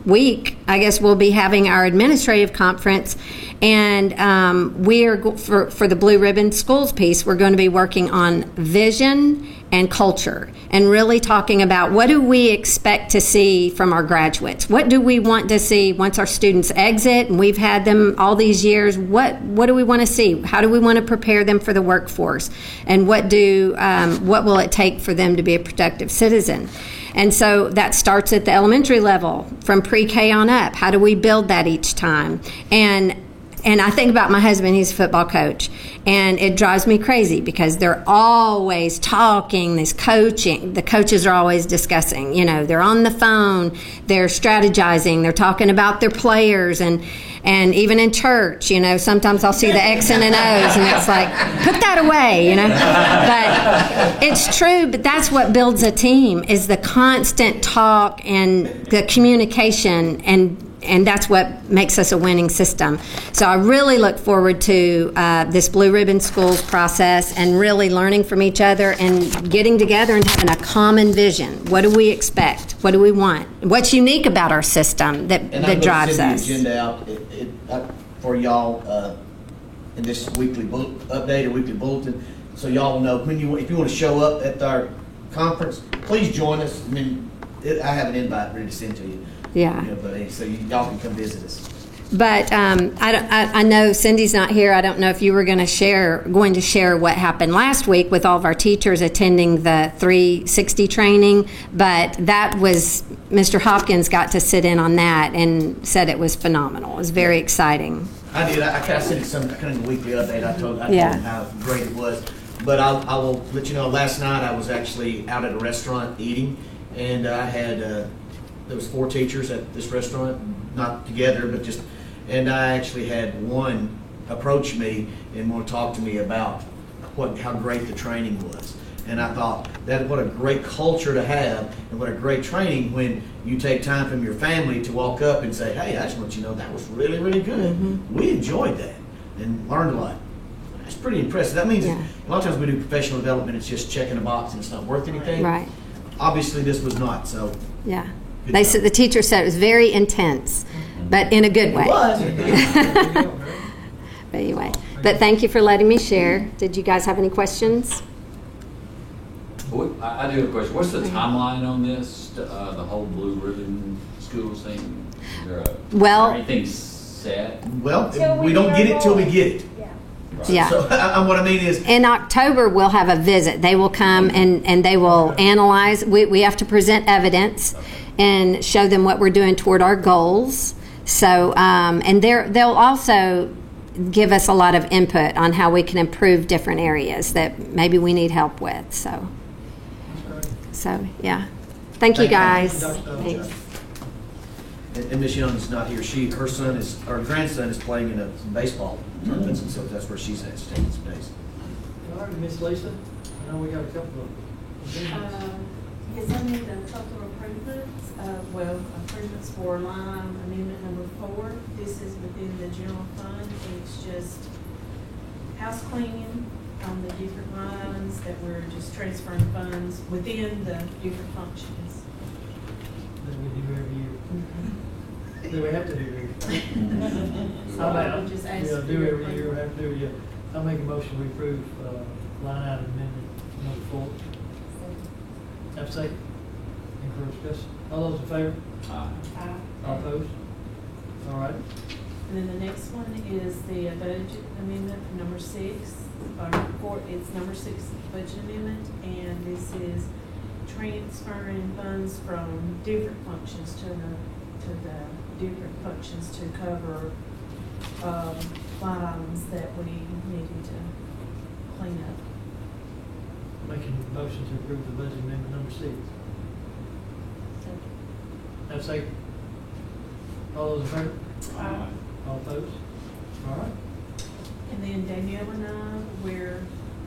week, I guess we'll be having our administrative conference, and for the Blue Ribbon Schools piece, we're going to be working on vision and culture, and really talking about what do we expect to see from our graduates? What do we want to see once our students exit, and we've had them all these years? What do we want to see? How do we want to prepare them for the workforce? And what will it take for them to be a productive citizen? And so that starts at the elementary level, from pre-K on up. How do we build that each time? And I think about my husband, he's a football coach, and it drives me crazy because they're always talking, this coaching. The coaches are always discussing, you know, they're on the phone, they're strategizing, they're talking about their players, and even in church, you know, sometimes I'll see the X and an O's, and it's like, put that away, you know. But it's true, but that's what builds a team, is the constant talk and the communication, and that's what makes us a winning system. So I really look forward to this Blue Ribbon Schools process, and really learning from each other and getting together and having a common vision. What do we expect? What do we want? What's unique about our system that drives us? And I'm going to send the agenda out for y'all in this weekly update or weekly bulletin, so y'all know if you want to show up at our conference, please join us. I mean, I have an invite ready to send to you. Yeah. So y'all can come visit us. But I know Cindy's not here. I don't know if you were going to share what happened last week with all of our teachers attending the 360 training. But that was, Mr. Hopkins got to sit in on that and said it was phenomenal. It was very exciting. I did. I kind of sent some kind of weekly update. I told them how great it was. But I will let you know, last night I was actually out at a restaurant eating, and I had, there was 4 teachers at this restaurant, not together, but just, and I actually had one approach me and want to talk to me about how great the training was. And I thought that what a great culture to have, and what a great training when you take time from your family to walk up and say, hey, I just want you to know that was really, really good. We enjoyed that and learned a lot. That's pretty impressive. That means a lot of times we do professional development, it's just checking a box and it's not worth anything. Right. Obviously this was not, so. Yeah. Good They job. said, the teacher said it was very intense, but in a good way. It was. But anyway, but thank you for letting me share. Did you guys have any questions? I do have a question. What's the timeline on this, the whole Blue Ribbon Schools thing? Is there Well- anything set? Well, Till we we don't get it till we know. get it. Yeah. So what I mean is, In October, we'll have a visit. They will come and they will analyze. We have to present evidence and show them what we're doing toward our goals. So, and they'll also give us a lot of input on how we can improve different areas that maybe we need help with. So yeah. Thank you, guys. Thanks. and Miss Young is not here. Her grandson is playing in a baseball tournament, and so that's where she's at, taking some days. All right, Miss Lisa, I know we got a couple of. Yes, I need a couple of improvements, improvements for line amendment number 4. This is within the general fund. It's just house cleaning on the different lines that we're just transferring funds within the different functions. That we do every year. That we have to do every year. So I would just ask Yeah, for do your every year, we have to do it, yeah. I'll make a motion, we approve, line item amendment number 4. Have a second? Any further discussion? All those in favor? All opposed? All right. And then the next one is the budget amendment number 6. It's number 6 budget amendment, and this is transferring funds from different functions to the different functions to cover line items that we needed to clean up. Making a motion to approve the budget amendment number 6. Have a second? All those in favor? All opposed? All right. And then Danielle and I, we're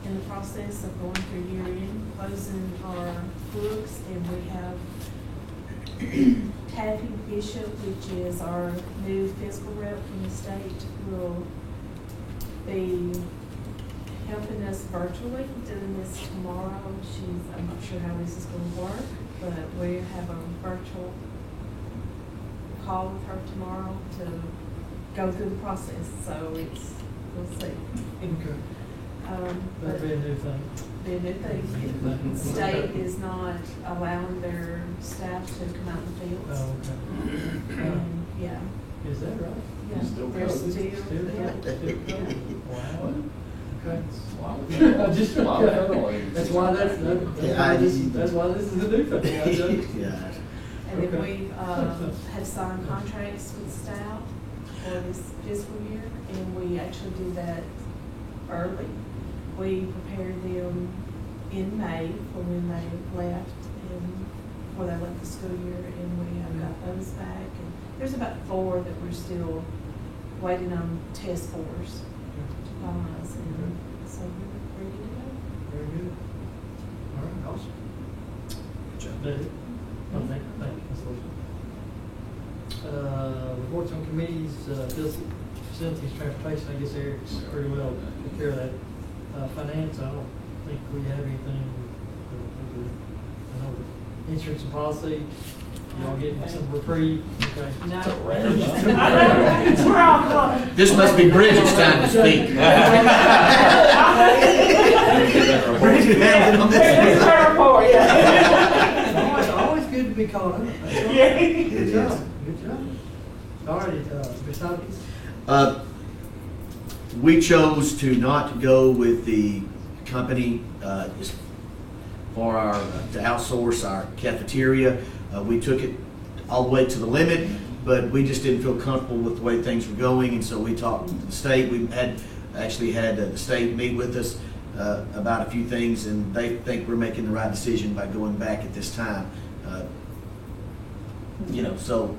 in the process of going through year-end, closing our books, and we have Taffy Bishop, which is our new fiscal rep from the state, will be helping us virtually, doing this tomorrow. I'm not sure how this is going to work, but we have a virtual call with her tomorrow to go through the process, so we'll see. Okay. But That'd be a new thing. the new thing, the state is not allowing their staff to come out in the fields. Oh, okay. And, yeah, Is that right? yeah, Still they're COVID? still, yeah. Wow. Okay. Wow. Just, Wow. that's why that's why this is a new thing. I just- Yeah. And then Okay. we have signed contracts with staff for this fiscal year, and we actually do that early. We prepared them in May for when they left, and before they left the school year, and we have got those back. And there's about 4 that we're still waiting on test scores to finalize, and so we're ready to go. Very good. All right, awesome. Good job. That it? Thank you, Ms. Wilson. Reports on committees, facilities, transportation, I guess Eric's pretty well took care of that. Finance, I don't think we have anything. I know the insurance and policy, y'all getting some reprieve, okay? This must be Bridget's time to speak. Bridget handled it on this. Always good to be called up. It Good is. job, good job. All righty, Ms. Hopkins? We chose to not go with the company for to outsource our cafeteria. We took it all the way to the limit, but we just didn't feel comfortable with the way things were going, and so we talked to the state. We actually had the state meet with us about a few things, and they think we're making the right decision by going back at this time So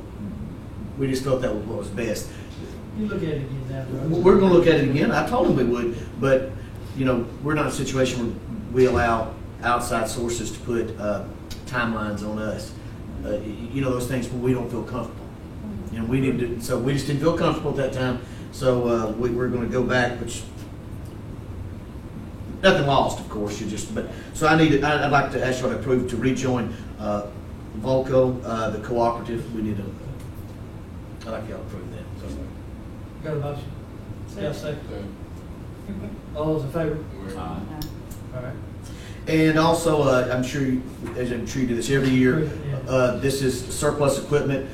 we just felt that was what was best. You look at it again down the road. We're gonna look at it again. I told them we would, but, we're not in a situation where we allow outside sources to put timelines on us. Those things when we don't feel comfortable. So we just didn't feel comfortable at that time. So we're gonna go back, which, nothing lost, of course, so I'd like to ask you to approve to rejoin Volco, the cooperative. I'd like y'all to approve that. So, Got a motion? Got a second? Second. All those in favor? We're- All right. and also, I'm sure you do this every year. This is surplus equipment.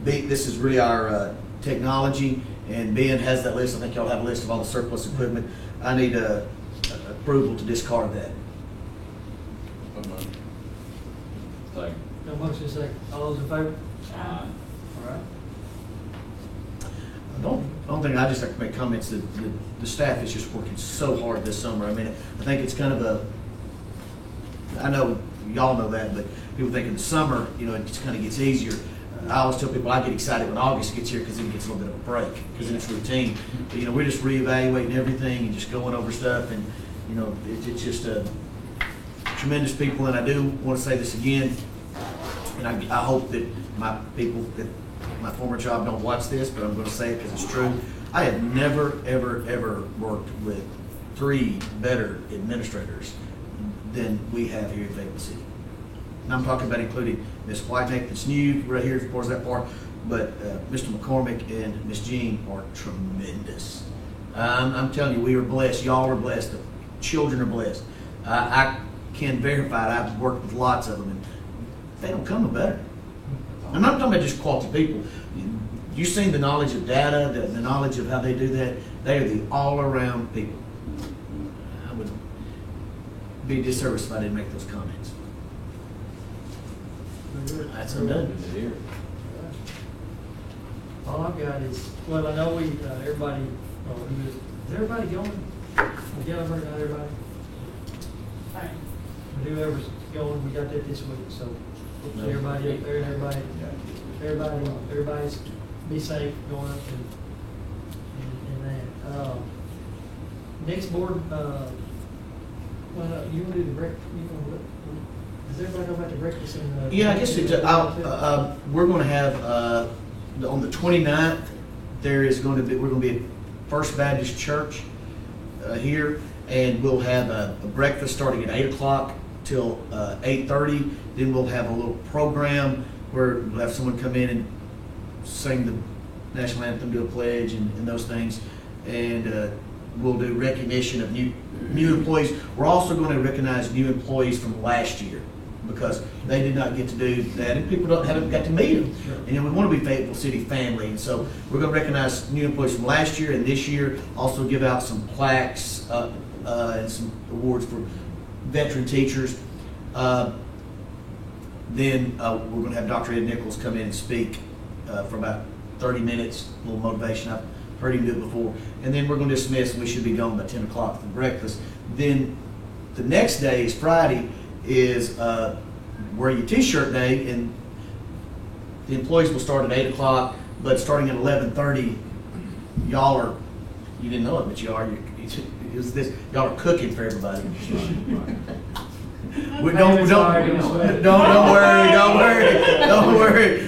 This is really our technology, and Ben has that list. I think y'all have a list of all the surplus equipment. I need approval to discard that. So moved. Second. No motion, second. All those in favor? Aye. All right. I don't think I just like to make comments that the staff is just working so hard this summer. I mean, I think it's kind of I know y'all know that, but people think in the summer, it just kind of gets easier. I always tell people I get excited when August gets here because then it gets a little bit of a break because then it's routine. But, we're just reevaluating everything and just going over stuff, and it's just tremendous people. And I do want to say this again, and I hope that my people at my former job don't watch this, but I'm going to say it because it's true. I have never, ever, ever worked with 3 better administrators than we have here at Fayetteville City. And I'm talking about including Ms. Whiteneck, that's new right here as far as that part, but Mr. McCormick and Ms. Jean are tremendous. I'm telling you, we are blessed. Y'all are blessed. The children are blessed. I can verify it. I've worked with lots of them, and they don't come no better. I'm not talking about just quality people. You've seen the knowledge of data, the knowledge of how they do that. They are the all-around people. I would be a disservice if I didn't make those comments. That's undone. Good to hear. All I've got is, I know everybody, is everybody going? Not everybody? But whoever's going, we got that this week, so hopefully everybody up there and everybody's be safe going up and that. Next board, you want to do the breakfast, does everybody know about the breakfast and Yeah, I guess we're going to have, on the 29th, we're going to be at First Baptist Church here, and we'll have a breakfast starting at 8 o'clock till 8:30. Then we'll have a little program where we'll have someone come in and sing the national anthem, do a pledge, and those things. And we'll do recognition of new employees. We're also going to recognize new employees from last year because they did not get to do that, and people haven't got to meet them. Sure. And we want to be Fayetteville City family, and so we're going to recognize new employees from last year and this year. Also give out some plaques and some awards for veteran teachers. Then we're going to have Dr. Ed Nichols come in and speak for about 30 minutes, a little motivation. I've heard him do it before. And then we're going to dismiss, and we should be gone by 10 o'clock for breakfast. Then the next day is Friday, is wear your t-shirt day, and the employees will start at 8 o'clock, but starting at 11:30, y'all you didn't know it, but y'all are cooking for everybody. Don't worry.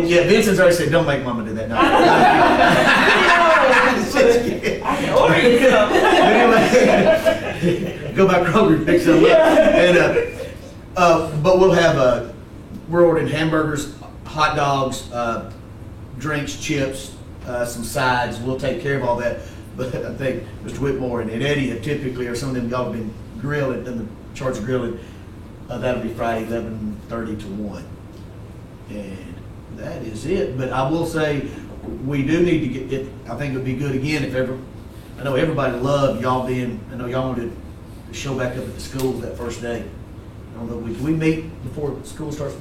Yeah, Vincent's already said, don't make Mama do that. No. Anyway, go by Kroger and pick some up. But we'll have we're ordering hamburgers, hot dogs, drinks, chips, some sides. We'll take care of all that. But I think Mr. Whitmore and Eddie have typically, or some of them y'all have been grilled in the charge of grilling. That'll be Friday, 11:30 to 1. And that is it. But I will say, we do need to get it. I think it would be good again if I know everybody loved y'all I know y'all wanted to show back up at the schools that first day. I don't know, do we meet before school starts?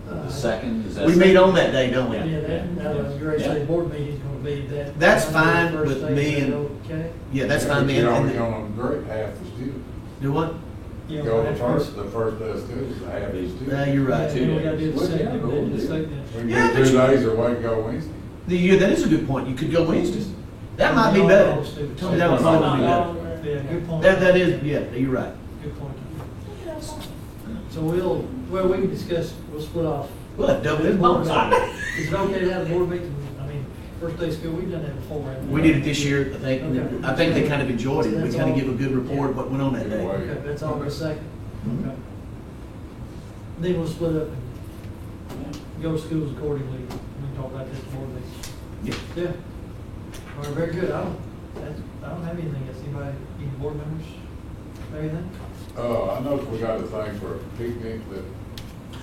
The second, is that? We meet on that day, don't we? Yeah, that Great State Board meeting's going to be that. That's fine with Thursday, me and, okay? yeah, that's fine, You're man. already on a great half the students. Do what? Yeah, Go that's the first day of school, is to have these two. Yeah, you're right. Then we gotta do the Well, second, yeah, we did the second. We can Yeah, do but 2 you- days or wait, go Wednesday. Yeah, that is a good point. You could go Wednesdays. That might be better. Tell me that would probably be better. Yeah, good point. That is, yeah, you're right. Good point. So well, we can discuss, we'll split off. We'll have double his bonus. Is it okay to have a board meeting? I mean, first day of school, we've done that before, haven't We did it this year, I think. Okay. I think they kind of enjoyed it. We kind of give a good report of what went on that day. Okay, that's all for a second. Mhm. Okay. Then we'll split up and go to schools accordingly. We can talk about this board meeting. Yeah. Yeah. All right, very good. I don't have anything else. Anybody, any board members, have anything? I know we got a thing for a picnic that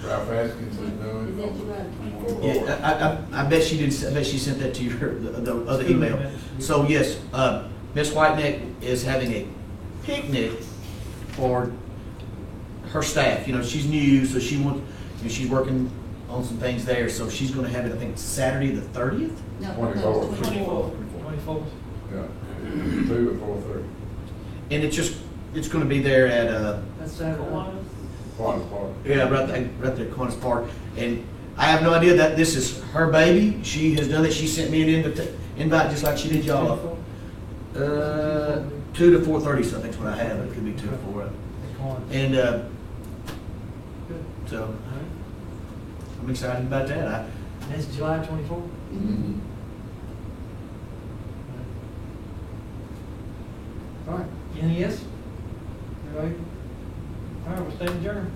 Ralph Askins is doing. on the Yeah, I bet she did. I bet she sent that to your the other email. So yes, Miss Whiteneck is having a picnic for her staff. You know, she's new, so she wants. You know, she's working on some things there, so she's going to have it. I think Saturday the 30th. 24th. 24th. Yeah, 2 to 4:30. And it's going to be there at That's Saturday. Fun park. yeah, right there at Kiwanis Park. And I have no idea that this is her baby. She has done it. She sent me an invite just like she did y'all. 2 to 4:30, so I think is what I have. It could be 2 to 4. And Good. so All right. I'm excited about that. And that's July 24th? All right. Anything else? Everybody? All right, we'll stay adjourned.